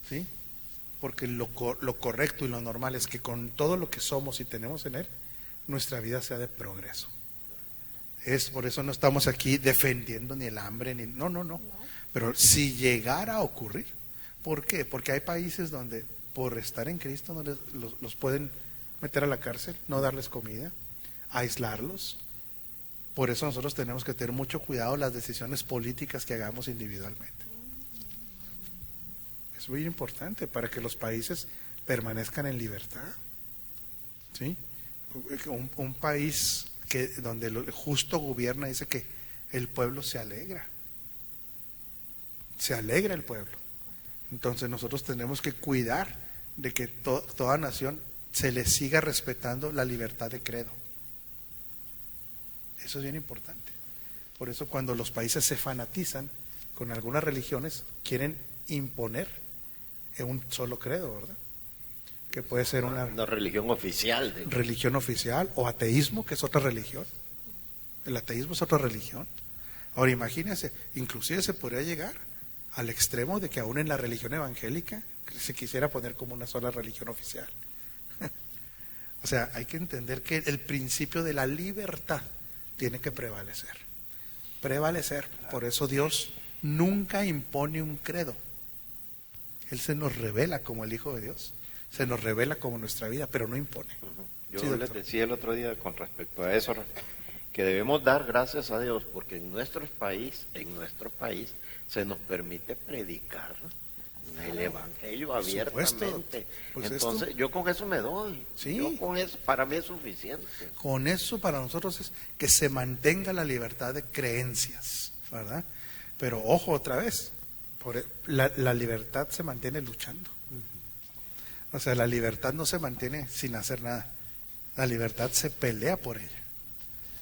S1: ¿sí? Porque lo correcto y lo normal es que con todo lo que somos y tenemos en Él, nuestra vida sea de progreso. Es por eso no estamos aquí defendiendo ni el hambre, ni no. Pero si llegara a ocurrir, ¿por qué? Porque hay países donde por estar en Cristo no los pueden meter a la cárcel, no darles comida, aislarlos. Por eso nosotros tenemos que tener mucho cuidado las decisiones políticas que hagamos individualmente. Es muy importante para que los países permanezcan en libertad. ¿Sí? Un país donde el justo gobierna, dice que el pueblo se alegra. Se alegra el pueblo. Entonces nosotros tenemos que cuidar de que toda nación se le siga respetando la libertad de credo. Eso es bien importante. Por eso cuando los países se fanatizan con algunas religiones, quieren imponer un solo credo, ¿verdad? Que puede ser una
S7: religión oficial.
S1: Religión oficial, o ateísmo, que es otra religión. El ateísmo es otra religión. Ahora imagínense, inclusive se podría llegar al extremo de que aún en la religión evangélica se quisiera poner como una sola religión oficial. O sea, hay que entender que el principio de la libertad tiene que prevalecer. Por eso Dios nunca impone un credo. Él se nos revela como el Hijo de Dios, se nos revela como nuestra vida, pero no impone.
S7: Yo
S1: Sí,
S7: les decía el otro día con respecto a eso, que debemos dar gracias a Dios porque en nuestro país se nos permite predicar el evangelio abiertamente.
S1: Pues
S7: entonces yo con eso me doy.
S1: Sí.
S7: Yo con eso, para mí es suficiente.
S1: Con eso para nosotros es que se mantenga la libertad de creencias, ¿verdad? Pero ojo otra vez, la libertad se mantiene luchando. O sea, la libertad no se mantiene sin hacer nada. La libertad se pelea por ella.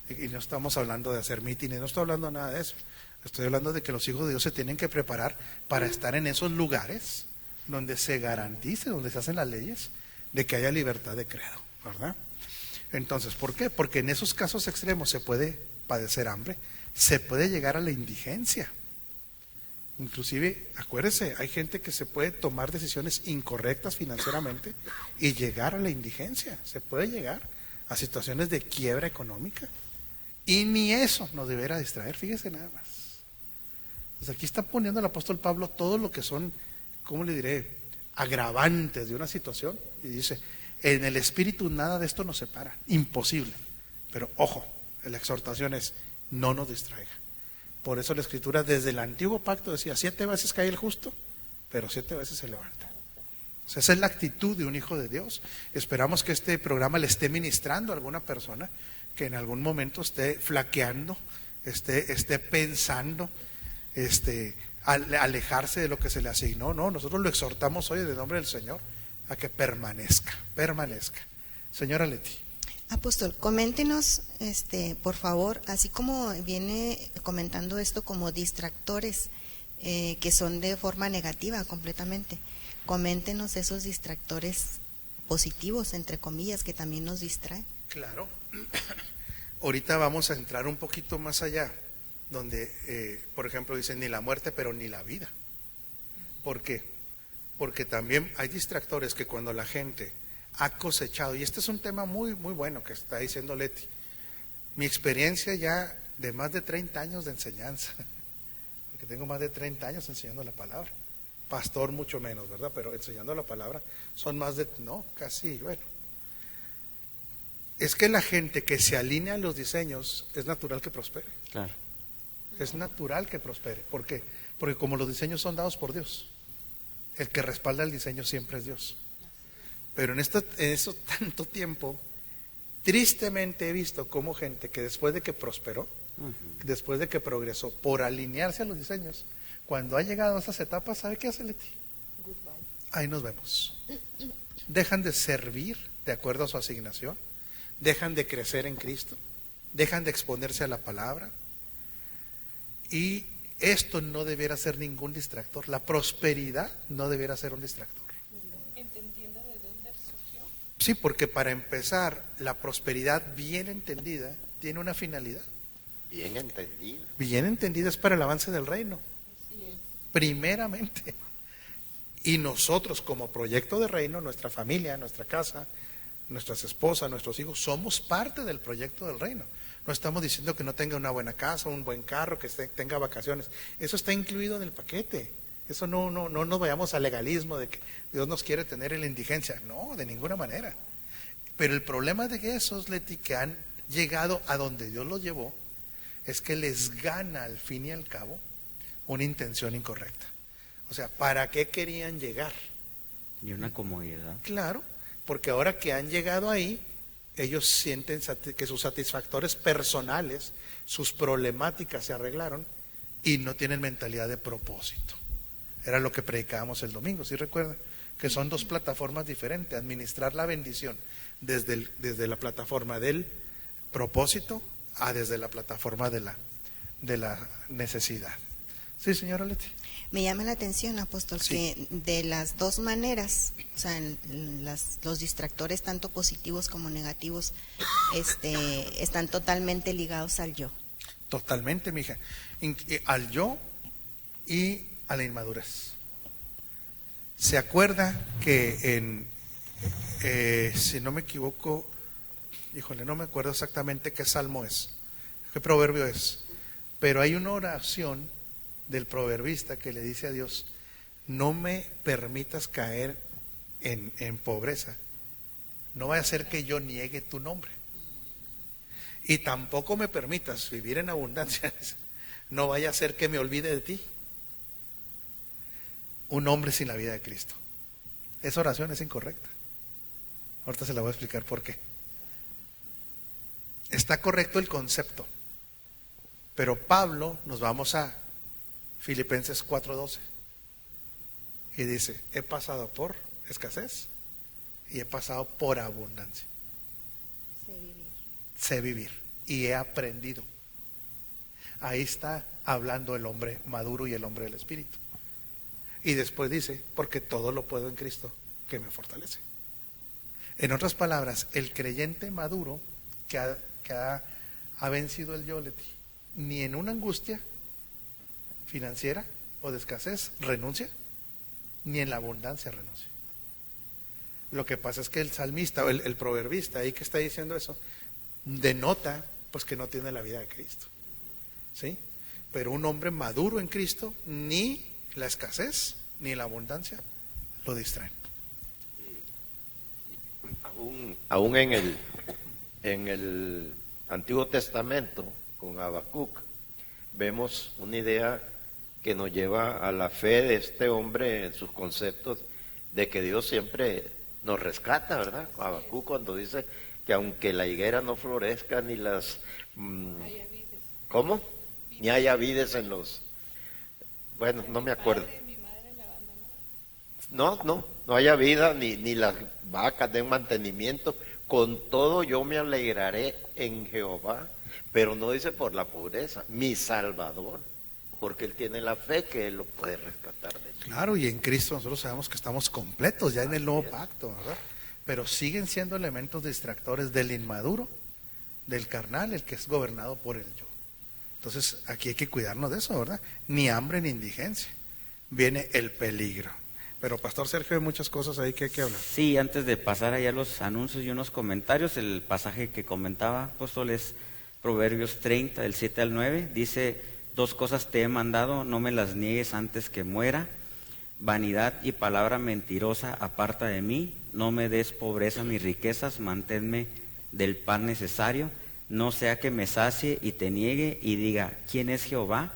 S1: Y no estamos hablando de hacer mítines, no estoy hablando nada de eso. Estoy hablando de que los hijos de Dios se tienen que preparar para estar en esos lugares donde se garantice, donde se hacen las leyes, de que haya libertad de credo, ¿verdad? Entonces, ¿por qué? Porque en esos casos extremos se puede padecer hambre, se puede llegar a la indigencia. Inclusive, acuérdese, hay gente que se puede tomar decisiones incorrectas financieramente y llegar a la indigencia. Se puede llegar a situaciones de quiebra económica. Y ni eso nos deberá distraer, fíjese nada más. Pues aquí está poniendo el apóstol Pablo todo lo que son, ¿cómo le diré?, agravantes de una situación. Y dice, en el espíritu nada de esto nos separa, imposible. Pero ojo, la exhortación es, no nos distraiga. Por eso la Escritura desde el antiguo pacto decía, 7 veces cae el justo, pero 7 veces se levanta. O sea, esa es la actitud de un hijo de Dios. Esperamos que este programa le esté ministrando a alguna persona que en algún momento esté flaqueando, esté pensando, alejarse de lo que se le asignó. No, nosotros lo exhortamos hoy en el nombre del Señor a que permanezca. Señora Leti.
S5: Apóstol, coméntenos, por favor, así como viene comentando esto como distractores que son de forma negativa completamente, coméntenos esos distractores positivos, entre comillas, que también nos distraen.
S1: Claro. Ahorita vamos a entrar un poquito más allá, donde, por ejemplo, dicen ni la muerte, pero ni la vida. ¿Por qué? Porque también hay distractores que cuando la gente ha cosechado, y este es un tema muy, muy bueno que está diciendo Leti, mi experiencia ya de más de 30 años de enseñanza, porque tengo más de 30 años enseñando la palabra, pastor mucho menos, ¿verdad? Pero enseñando la palabra son más de, no, casi, bueno. Es que la gente que se alinea a los diseños es natural que prospere.
S3: Claro.
S1: Es natural que prospere. ¿Por qué? Porque como los diseños son dados por Dios, el que respalda el diseño siempre es Dios. Pero en eso tanto tiempo, tristemente he visto cómo gente que después de que prosperó, después de que progresó, por alinearse a los diseños, cuando ha llegado a esas etapas, ¿sabe qué hace, Leti? Ahí nos vemos. Dejan de servir de acuerdo a su asignación, dejan de crecer en Cristo, dejan de exponerse a la palabra, y esto no debiera ser ningún distractor. La prosperidad no debiera ser un distractor.
S2: Entendiendo de dónde surgió.
S1: Sí, porque para empezar, la prosperidad bien entendida tiene una finalidad.
S7: Bien entendido.
S1: Bien entendida es para el avance del reino. Primeramente. Y nosotros como proyecto de reino, nuestra familia, nuestra casa, nuestras esposas, nuestros hijos, somos parte del proyecto del reino. No estamos diciendo que no tenga una buena casa, un buen carro, que tenga vacaciones. Eso está incluido en el paquete. Eso no nos vayamos al legalismo de que Dios nos quiere tener en la indigencia. No, de ninguna manera. Pero el problema de esos, Leti, que han llegado a donde Dios los llevó, es que les gana al fin y al cabo una intención incorrecta. O sea, ¿para qué querían llegar?
S3: Y una comodidad.
S1: Claro, porque ahora que han llegado ahí, ellos sienten que sus satisfactores personales, sus problemáticas se arreglaron y no tienen mentalidad de propósito. Era lo que predicábamos el domingo, ¿sí recuerdan? Que son dos plataformas diferentes, administrar la bendición desde la plataforma del propósito a desde la plataforma de la necesidad. Sí, señora Leti.
S5: Me llama la atención, apóstol,
S1: Sí.
S5: que de las dos maneras, o sea, los distractores tanto positivos como negativos, están totalmente ligados al yo.
S1: Totalmente, mija. Al yo y a la inmadurez. ¿Se acuerda que si no me equivoco, híjole, no me acuerdo exactamente qué salmo es, qué proverbio es, pero hay una oración del proverbista que le dice a Dios: no me permitas caer en pobreza, no vaya a ser que yo niegue tu nombre, y tampoco me permitas vivir en abundancia, no vaya a ser que me olvide de ti. Un hombre sin la vida de Cristo. Esa oración es incorrecta. Ahorita se la voy a explicar por qué. Está correcto el concepto, pero Pablo, nos vamos a Filipenses 4:12 y dice: he pasado por escasez y he pasado por abundancia. Sé vivir y he aprendido. Ahí está hablando el hombre maduro y el hombre del Espíritu. Y después dice: porque todo lo puedo en Cristo que me fortalece. En otras palabras, el creyente maduro que ha vencido el yo, Leti, ni en una angustia financiera o de escasez renuncia, ni en la abundancia renuncia. Lo que pasa es que el salmista o el proverbista ahí que está diciendo eso denota pues que no tiene la vida de Cristo, ¿sí? Pero un hombre maduro en Cristo, ni la escasez ni la abundancia lo distraen.
S7: Aún en el Antiguo Testamento, con Habacuc, vemos una idea que nos lleva a la fe de este hombre en sus conceptos de que Dios siempre nos rescata, ¿verdad? Habacuc cuando dice que aunque la higuera no florezca ni las ¿cómo? Ni haya vides en los, bueno, no me acuerdo. No haya vida ni las vacas den mantenimiento, con todo yo me alegraré en Jehová, pero no dice por la pobreza, mi Salvador, porque él tiene la fe que él lo puede rescatar de eso.
S1: Claro, y en Cristo nosotros sabemos que estamos completos ya en el nuevo pacto, ¿verdad? Pero siguen siendo elementos distractores del inmaduro, del carnal, el que es gobernado por el yo. Entonces aquí hay que cuidarnos de eso, ¿verdad? Ni hambre ni indigencia. Viene el peligro. Pero Pastor Sergio, hay muchas cosas ahí que hay que hablar.
S3: Sí, antes de pasar allá a los anuncios y unos comentarios, el pasaje que comentaba, apóstol, es Proverbios 30, del 7 al 9. Dice: 2 cosas te he mandado, no me las niegues antes que muera. Vanidad y palabra mentirosa aparta de mí. No me des pobreza ni riquezas, manténme del pan necesario. No sea que me sacie y te niegue y diga: ¿quién es Jehová?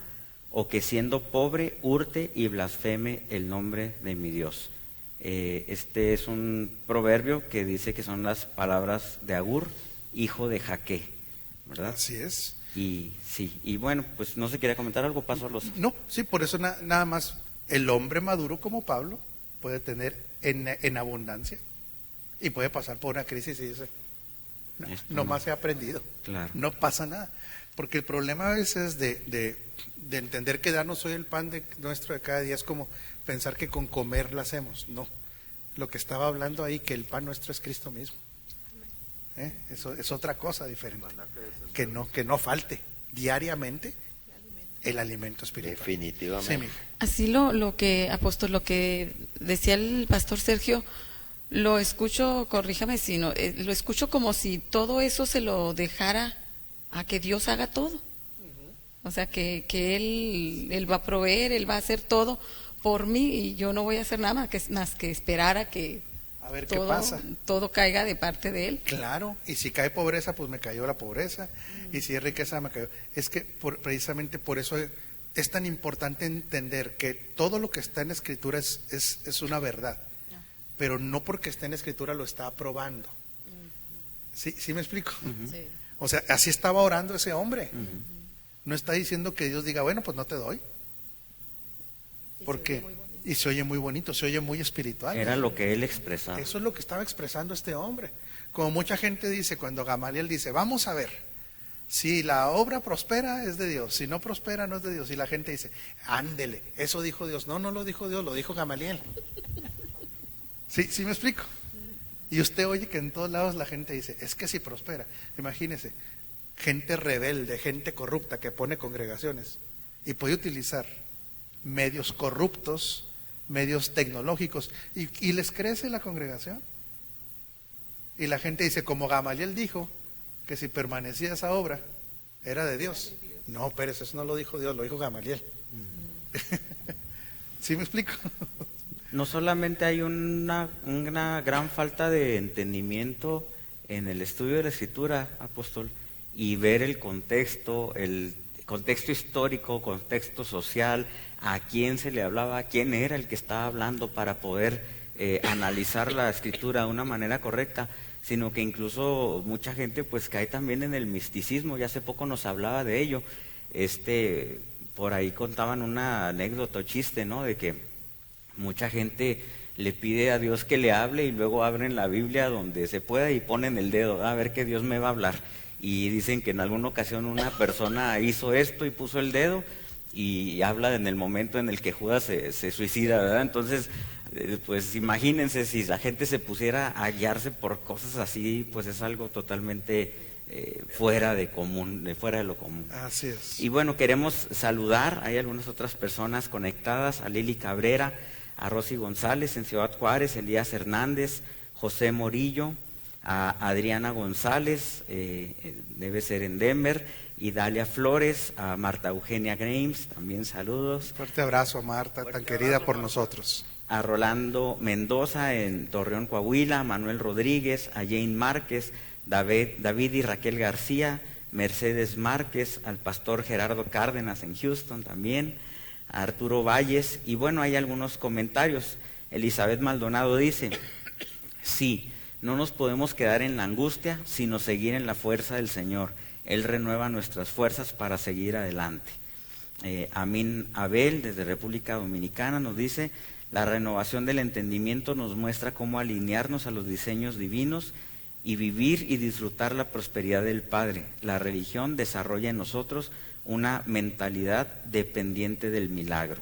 S3: O que siendo pobre hurte y blasfeme el nombre de mi Dios. Este es un proverbio que dice que son las palabras de Agur, hijo de Jaque, ¿verdad?
S1: Así es.
S3: Y sí, y bueno, pues no se quería comentar algo, paso a los...
S1: No, sí, por eso nada más el hombre maduro como Pablo puede tener en abundancia y puede pasar por una crisis y dice: no más he aprendido,
S3: Claro.
S1: no pasa nada. Porque el problema a veces de entender que darnos hoy el pan nuestro de cada día es como pensar que con comer lo hacemos. No, lo que estaba hablando ahí, que el pan nuestro es Cristo mismo. Eso es otra cosa diferente. Que no falte diariamente el alimento espiritual.
S7: Definitivamente.
S1: Sí, mija.
S4: Así lo que, apóstol, lo que decía el pastor Sergio, lo escucho, corríjame si no, lo escucho como si todo eso se lo dejara a que Dios haga todo. O sea, que él va a proveer, Él va a hacer todo por mí y yo no voy a hacer nada más que esperar a que
S1: A ver qué pasa.
S4: todo caiga de parte de Él.
S1: Claro, y si cae pobreza, pues me cayó la pobreza, y si es riqueza, me cayó. Es que precisamente por eso es tan importante entender que todo lo que está en la Escritura es una verdad, pero no porque esté en la Escritura lo está aprobando. ¿Sí me explico?
S4: Sí.
S1: O sea, así estaba orando ese hombre. No está diciendo que Dios diga: bueno, pues no te doy. Porque y se oye muy bonito, se oye muy espiritual.
S3: Era lo que él expresaba.
S1: Eso es lo que estaba expresando este hombre. Como mucha gente dice, cuando Gamaliel dice: vamos a ver, si la obra prospera es de Dios, si no prospera no es de Dios. Y la gente dice: ándele, eso dijo Dios. No lo dijo Dios, lo dijo Gamaliel. ¿Sí me explico? Y usted oye que en todos lados la gente dice: es que si prospera. Imagínese, gente rebelde, gente corrupta que pone congregaciones y puede utilizar medios corruptos, medios tecnológicos, y les crece la congregación. Y la gente dice: como Gamaliel dijo que si permanecía esa obra era de Dios. No, Pérez, eso no lo dijo Dios, lo dijo Gamaliel. ¿Sí me explico?
S3: No solamente hay una gran falta de entendimiento en el estudio de la Escritura, apóstol, y ver el contexto histórico, contexto social, a quién se le hablaba, quién era el que estaba hablando para poder analizar la Escritura de una manera correcta, sino que incluso mucha gente pues cae también en el misticismo. Y hace poco nos hablaba de ello. Por ahí contaban una anécdota o chiste, ¿no? De que mucha gente le pide a Dios que le hable y luego abren la Biblia donde se pueda y ponen el dedo a ver que Dios me va a hablar. Y dicen que en alguna ocasión una persona hizo esto y puso el dedo y habla en el momento en el que Judas se suicida, ¿verdad? Entonces, pues imagínense si la gente se pusiera a guiarse por cosas así, pues es algo totalmente fuera de lo común.
S1: Así es.
S3: Y bueno, queremos saludar, hay algunas otras personas conectadas: a Lili Cabrera, a Rosy González en Ciudad Juárez, Elías Hernández, José Morillo, a Adriana González, debe ser en Denver, y Dalia Flores, a Marta Eugenia Grimes, también saludos.
S1: Fuerte abrazo a Marta, tan querida por nosotros.
S3: A Rolando Mendoza en Torreón, Coahuila, a Manuel Rodríguez, a Jane Márquez, David y Raquel García, Mercedes Márquez, al pastor Gerardo Cárdenas en Houston también, a Arturo Valles. Y bueno, hay algunos comentarios. Elizabeth Maldonado dice: sí, no nos podemos quedar en la angustia, sino seguir en la fuerza del Señor. Él renueva nuestras fuerzas para seguir adelante. Amin Abel, desde República Dominicana, nos dice: la renovación del entendimiento nos muestra cómo alinearnos a los diseños divinos y vivir y disfrutar la prosperidad del Padre. La religión desarrolla en nosotros una mentalidad dependiente del milagro.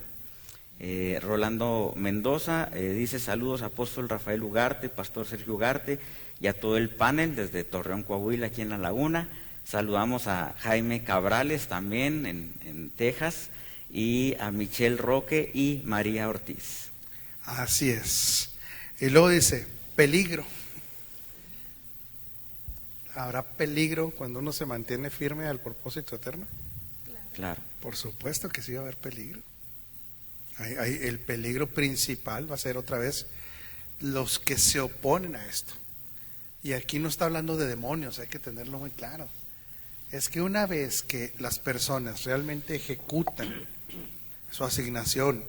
S3: Rolando Mendoza dice: saludos apóstol Rafael Ugarte, pastor Sergio Ugarte y a todo el panel desde Torreón, Coahuila, aquí en La Laguna. Saludamos a Jaime Cabrales también en Texas, y a Michelle Roque y María Ortiz.
S1: Así es. Y luego dice, peligro. ¿Habrá peligro cuando uno se mantiene firme al propósito eterno?
S3: Claro.
S1: Por supuesto que sí va a haber peligro. El peligro principal va a ser otra vez los que se oponen a esto. Y aquí no está hablando de demonios, hay que tenerlo muy claro. Es que una vez que las personas realmente ejecutan su asignación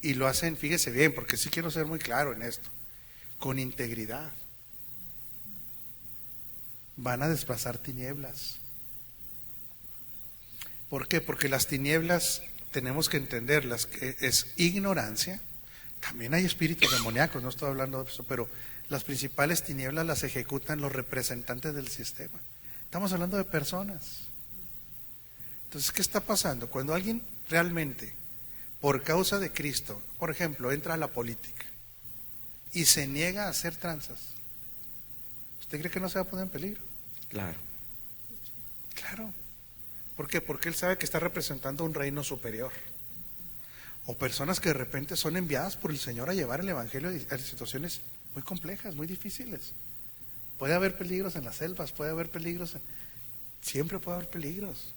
S1: y lo hacen, fíjese bien, porque sí quiero ser muy claro en esto, con integridad, van a desplazar tinieblas. ¿Por qué? Porque las tinieblas tenemos que entenderlas, que es ignorancia. También hay espíritus demoníacos, no estoy hablando de eso, pero las principales tinieblas las ejecutan los representantes del sistema. Estamos hablando de personas. Entonces, ¿qué está pasando? Cuando alguien realmente, por causa de Cristo, por ejemplo, entra a la política y se niega a hacer tranzas, ¿usted cree que no se va a poner en peligro?
S3: Claro.
S1: Claro. ¿Por qué? Porque él sabe que está representando un reino superior. O personas que de repente son enviadas por el Señor a llevar el Evangelio a situaciones muy complejas, muy difíciles. Puede haber peligros en las selvas, puede haber peligros, siempre puede haber peligros.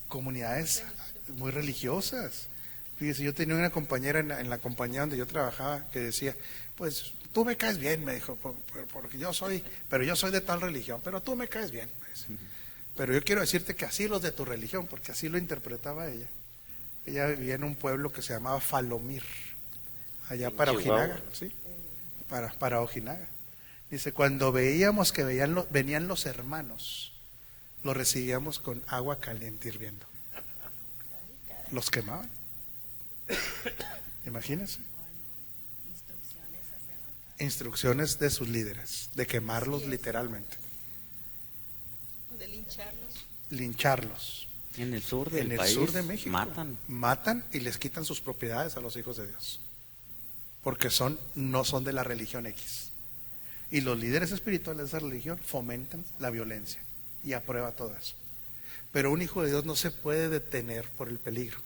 S1: Comunidades muy religiosas. Fíjese, yo tenía una compañera en la compañía donde yo trabajaba que decía, pues tú me caes bien, me dijo, porque yo soy de tal religión, pero tú me caes bien, me dice. Pero yo quiero decirte que así los de tu religión, porque así lo interpretaba ella. Ella vivía en un pueblo que se llamaba Falomir, allá para Ojinaga, ¿sí? Para Ojinaga. Dice, cuando veíamos que venían los hermanos, los recibíamos con agua caliente hirviendo. Los quemaban. Imagínense. Instrucciones de sus líderes, de quemarlos literalmente.
S2: O de lincharlos.
S1: Lincharlos.
S3: En el sur del
S1: En el
S3: país
S1: sur de México
S3: matan.
S1: y les quitan sus propiedades a los hijos de Dios, porque no son de la religión X. Y los líderes espirituales de esa religión fomentan la violencia y aprueba todo eso. Pero un hijo de Dios no se puede detener por el peligro.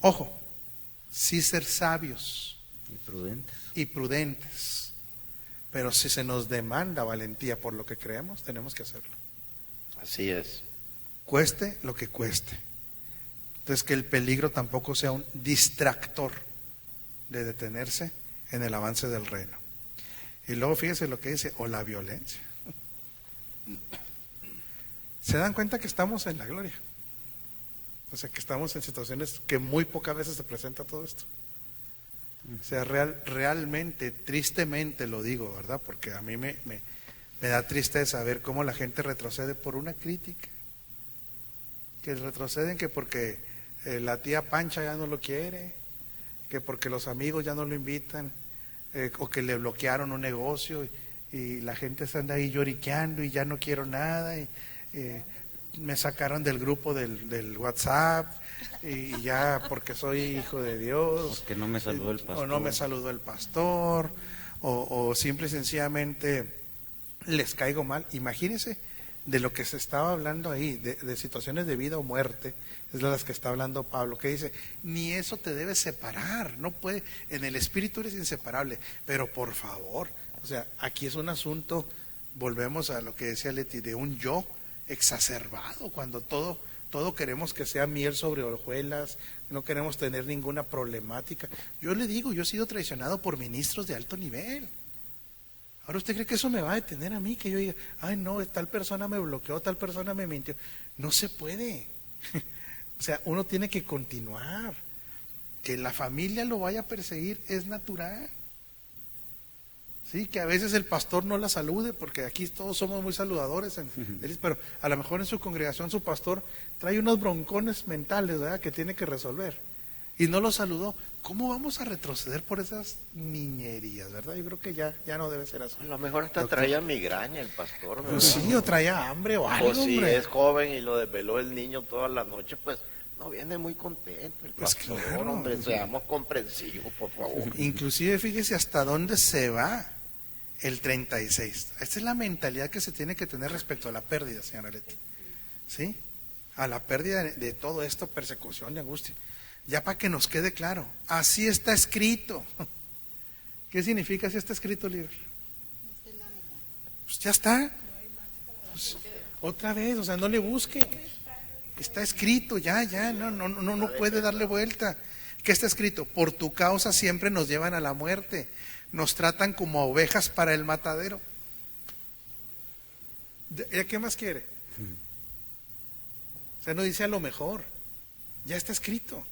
S1: Ojo, sí ser sabios y prudentes, pero si se nos demanda valentía por lo que creemos, tenemos que hacerlo.
S7: Así es.
S1: Cueste lo que cueste. Entonces, que el peligro tampoco sea un distractor de detenerse en el avance del reino. Y luego fíjese lo que dice, o la violencia. ¿Se dan cuenta que estamos en la gloria? O sea, que estamos en situaciones que muy pocas veces se presenta todo esto. O sea, realmente, tristemente lo digo, ¿verdad? Porque a mí me da tristeza ver cómo la gente retrocede por una crítica. Que retroceden que porque la tía Pancha ya no lo quiere, que porque los amigos ya no lo invitan, o que le bloquearon un negocio y la gente se anda ahí lloriqueando y ya no quiero nada, y me sacaron del grupo del WhatsApp y ya porque soy hijo de Dios,
S3: porque no me saludó el pastor,
S1: o no me saludó el pastor, o simple y sencillamente les caigo mal. Imagínense de lo que se estaba hablando ahí, de situaciones de vida o muerte, es de las que está hablando Pablo, que dice, ni eso te debe separar, no puede, en el espíritu eres inseparable, pero por favor, o sea, aquí es un asunto, volvemos a lo que decía Leti, de un yo exacerbado, cuando todo queremos que sea miel sobre hojuelas, no queremos tener ninguna problemática. Yo le digo, yo he sido traicionado por ministros de alto nivel. Ahora, ¿usted cree que eso me va a detener a mí? Que yo diga, ay no, tal persona me bloqueó, tal persona me mintió. No se puede. O sea, uno tiene que continuar. Que la familia lo vaya a perseguir es natural. Sí, que a veces el pastor no la salude, porque aquí todos somos muy saludadores, pero a lo mejor en su congregación su pastor trae unos broncones mentales, ¿verdad?, que tiene que resolver. y no lo saludó. ¿Cómo vamos a retroceder por esas niñerías, verdad? Yo creo que ya no debe ser así.
S7: A lo mejor hasta
S1: Doctor.
S7: traía migraña el pastor, ¿verdad?
S1: Pues sí, o traía hambre o algo,
S7: O si
S1: hombre.
S7: es joven y lo desveló el niño toda la noche, pues no viene muy contento el
S1: Pues
S7: pastor,
S1: claro.
S7: hombre, seamos comprensivos, por favor.
S1: Inclusive fíjese hasta dónde se va el 36. Esta es la mentalidad que se tiene que tener respecto a la pérdida, señora Leti. ¿Sí? A la pérdida de todo esto, persecución y angustia. Ya para que nos quede claro, así está escrito. ¿Qué significa así está escrito, líder? Pues ya está. Pues, otra vez, o sea, no le busque. Está escrito, ya, no puede darle vuelta. ¿Qué está escrito? Por tu causa siempre nos llevan a la muerte. Nos tratan como a ovejas para el matadero. ¿Qué más quiere? O sea, no dice a lo mejor. Ya está escrito.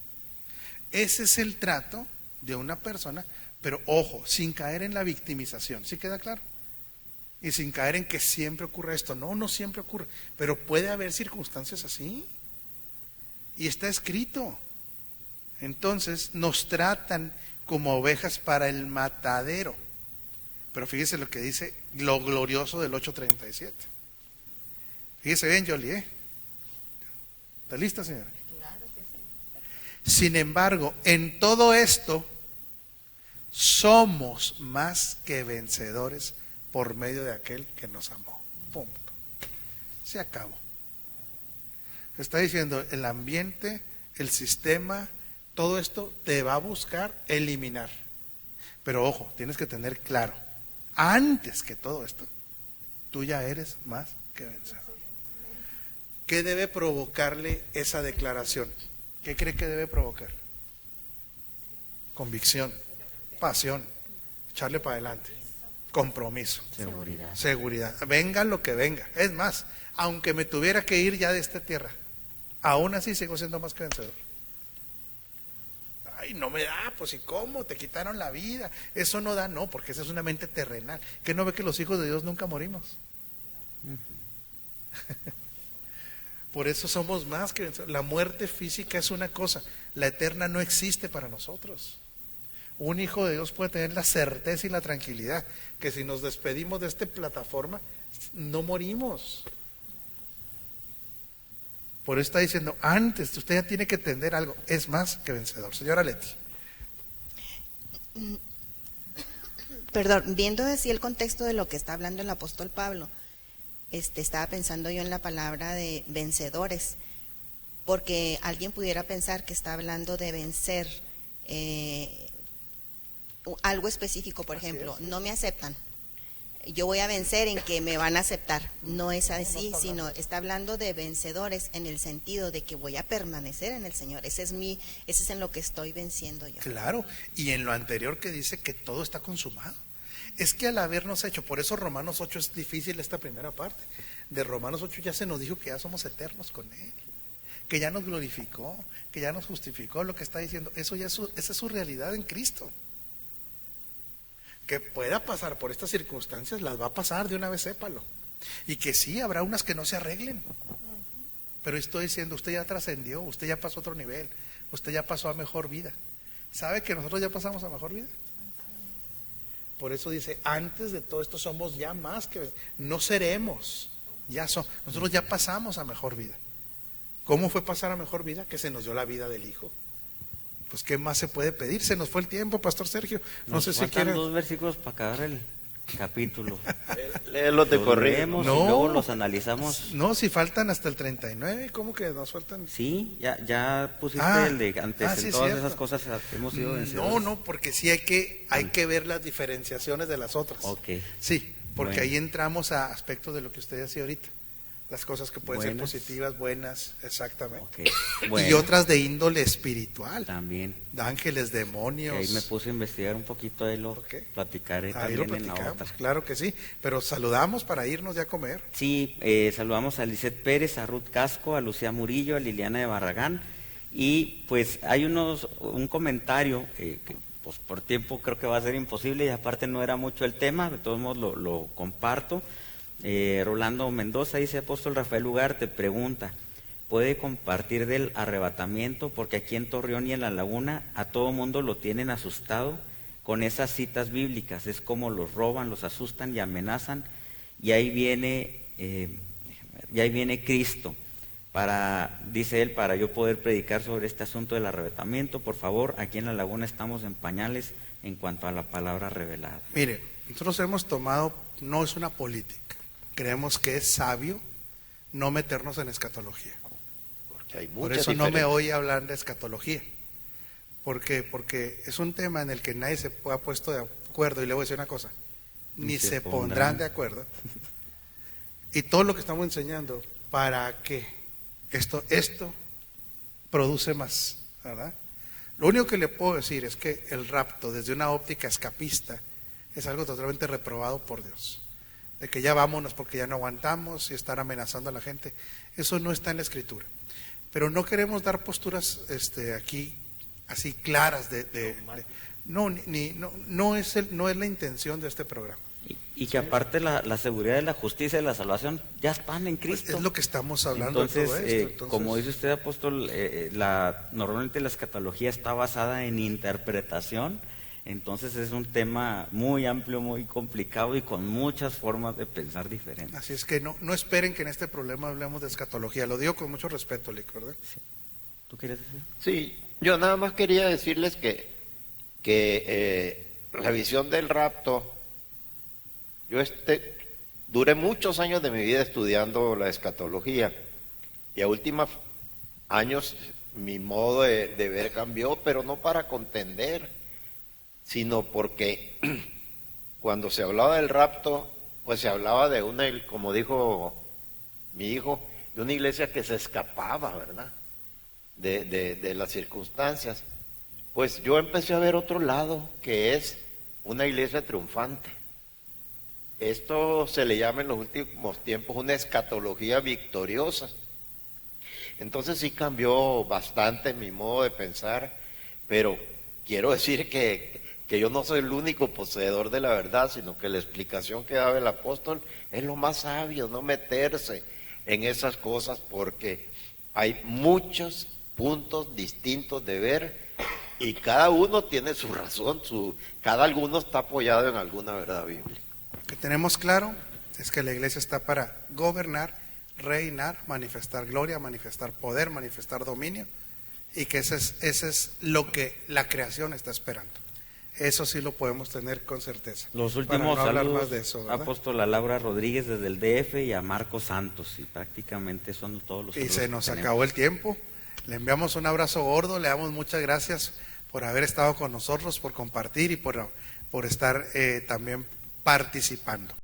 S1: Ese es el trato de una persona, pero ojo, sin caer en la victimización. ¿Sí queda claro? Y sin caer en que siempre ocurre esto. No siempre ocurre. Pero puede haber circunstancias así. Y está escrito. Entonces nos tratan como ovejas para el matadero. Pero fíjese lo que dice lo glorioso del 8:37. Fíjese bien, Jolie. ¿Está lista, señora?
S4: Claro que sí.
S1: Sin embargo, en todo esto somos más que vencedores por medio de aquel que nos amó. Punto. Se acabó. Está diciendo, el ambiente, el sistema, todo esto te va a buscar eliminar. Pero ojo, tienes que tener claro, antes que todo esto, tú ya eres más que vencedor. ¿Qué debe provocarle esa declaración? ¿Qué cree que debe provocar? Convicción, pasión, echarle para adelante, compromiso, seguridad. Venga lo que venga. Es más, aunque me tuviera que ir ya de esta tierra, aún así sigo siendo más que vencedor. Ay, no me da, pues ¿y cómo? Te quitaron la vida. Eso no da, no, porque esa es una mente terrenal. ¿Qué no ve que los hijos de Dios nunca morimos? Por eso somos más que vencedores. La muerte física es una cosa, la eterna no existe para nosotros. Un hijo de Dios puede tener la certeza y la tranquilidad que si nos despedimos de esta plataforma, no morimos. Por eso está diciendo, antes usted ya tiene que entender algo, es más que vencedor. Señora Leti.
S5: Perdón, viendo así el contexto de lo que está hablando el apóstol Pablo, estaba pensando yo en la palabra de vencedores, porque alguien pudiera pensar que está hablando de vencer algo específico, por ejemplo, no me aceptan, yo voy a vencer en que me van a aceptar. No es así, sino está hablando de vencedores en el sentido de que voy a permanecer en el Señor. Ese es en lo que estoy venciendo yo.
S1: Claro, y en lo anterior que dice que todo está consumado. Es que al habernos hecho, por eso Romanos 8 es difícil esta primera parte. De Romanos 8 ya se nos dijo que ya somos eternos con Él, que ya nos glorificó, que ya nos justificó. Lo que está diciendo, eso ya esa es su realidad en Cristo. Que pueda pasar por estas circunstancias, las va a pasar, de una vez sépalo. Y que sí, habrá unas que no se arreglen. Pero estoy diciendo, usted ya trascendió, usted ya pasó a otro nivel, usted ya pasó a mejor vida. ¿Sabe que nosotros ya pasamos a mejor vida? Por eso dice, antes de todo esto somos ya más que, no seremos, nosotros ya pasamos a mejor vida. ¿Cómo fue pasar a mejor vida? Que se nos dio la vida del Hijo. Pues ¿qué más se puede pedir? Se nos fue el tiempo, Pastor Sergio. No
S3: Nos
S1: sé si
S3: faltan
S1: quiere.
S3: 2 versículos para acabar el capítulo.
S7: Léelos de
S3: Los
S7: corrido.
S3: leemos
S1: No.
S3: y luego los analizamos.
S1: No, si faltan hasta el 39, ¿cómo que nos faltan?
S3: Sí, ya pusiste
S1: Ah,
S3: el de antes,
S1: sí,
S3: en todas
S1: cierto.
S3: esas cosas hemos sido vencedores.
S1: No, porque sí hay que ver las diferenciaciones de las otras.
S3: Ok.
S1: Sí, porque
S3: Bueno.
S1: ahí entramos a aspectos de lo que usted decía ahorita. Las cosas que pueden
S3: Buenas.
S1: ser positivas, buenas, exactamente.
S3: Ok. Bueno,
S1: Y otras de índole espiritual,
S3: también.
S1: de ángeles,
S3: Que
S1: demonios.
S3: ahí me puse a investigar un poquito, ahí lo
S1: Ok.
S3: platicaré
S1: Ahí lo
S3: también en la
S1: platicamos,
S3: otra.
S1: claro que sí. Pero saludamos para irnos ya a comer.
S3: Sí, saludamos a Lisette Pérez, a Ruth Casco, a Lucía Murillo, a Liliana de Barragán. Y pues hay un comentario que pues por tiempo creo que va a ser imposible y aparte no era mucho el tema, de todos modos lo comparto. Rolando Mendoza dice, Apóstol Rafael Ugarte pregunta, puede compartir del arrebatamiento, porque aquí en Torreón y en La Laguna a todo mundo lo tienen asustado con esas citas bíblicas. Es como los roban, los asustan y amenazan, y ahí viene Cristo. Dice él, para yo poder predicar sobre este asunto del arrebatamiento, por favor, aquí en La Laguna estamos en pañales en cuanto a la palabra revelada.
S1: Mire, nosotros hemos tomado, no es una política, creemos que es sabio no meternos en escatología.
S7: Porque hay
S1: Por
S7: muchas
S1: eso no me
S7: diferencias.
S1: oye hablar de escatología, porque es un tema en el que nadie se ha puesto de acuerdo, y le voy a decir una cosa, ni se pondrán de acuerdo. Y todo lo que estamos enseñando, ¿para qué? Esto produce más, ¿verdad? Lo único que le puedo decir es que el rapto, desde una óptica escapista, es algo totalmente reprobado por Dios. De que ya vámonos porque ya no aguantamos y estar amenazando a la gente. Eso no está en la Escritura. Pero no queremos dar posturas aquí así claras no es la intención de este programa.
S3: Y que aparte la seguridad de la justicia y la salvación ya están en
S1: Pues
S3: Cristo.
S1: es lo que estamos hablando.
S3: Entonces,
S1: de todo esto. Entonces,
S3: como dice usted, apóstol, normalmente la escatología está basada en interpretación. Entonces es un tema muy amplio, muy complicado y con muchas formas de pensar diferentes.
S1: así es que no esperen que en este problema hablemos de escatología. Lo digo con mucho respeto, Lick, ¿verdad?
S3: ¿Tú quieres decir?
S7: Sí, yo nada más quería decirles que la visión del rapto, yo duré muchos años de mi vida estudiando la escatología, y a últimos años mi modo de ver cambió, pero no para contender, sino porque cuando se hablaba del rapto, pues se hablaba de como dijo mi hijo, de una iglesia que se escapaba, ¿verdad?, de las circunstancias. Pues yo empecé a ver otro lado, que es una iglesia triunfante. Esto se le llama en los últimos tiempos una escatología victoriosa. Entonces sí cambió bastante mi modo de pensar, pero quiero decir que yo no soy el único poseedor de la verdad, sino que la explicación que daba el apóstol es lo más sabio, no meterse en esas cosas, porque hay muchos puntos distintos de ver y cada uno tiene su razón, cada alguno está apoyado en alguna verdad bíblica.
S1: Lo que tenemos claro es que la iglesia está para gobernar, reinar, manifestar gloria, manifestar poder, manifestar dominio, y que ese es lo que la creación está esperando. Eso sí lo podemos tener con certeza.
S3: Los
S1: Para
S3: últimos
S1: no hablar
S3: saludos,
S1: más de eso, ¿verdad?
S3: apóstol, a Laura Rodríguez desde el DF y a Marcos Santos, y prácticamente son todos los
S1: Y
S3: saludos
S1: se
S3: que
S1: nos
S3: tenemos.
S1: acabó el tiempo. Le enviamos un abrazo gordo, le damos muchas gracias por haber estado con nosotros, por compartir y por estar también participando.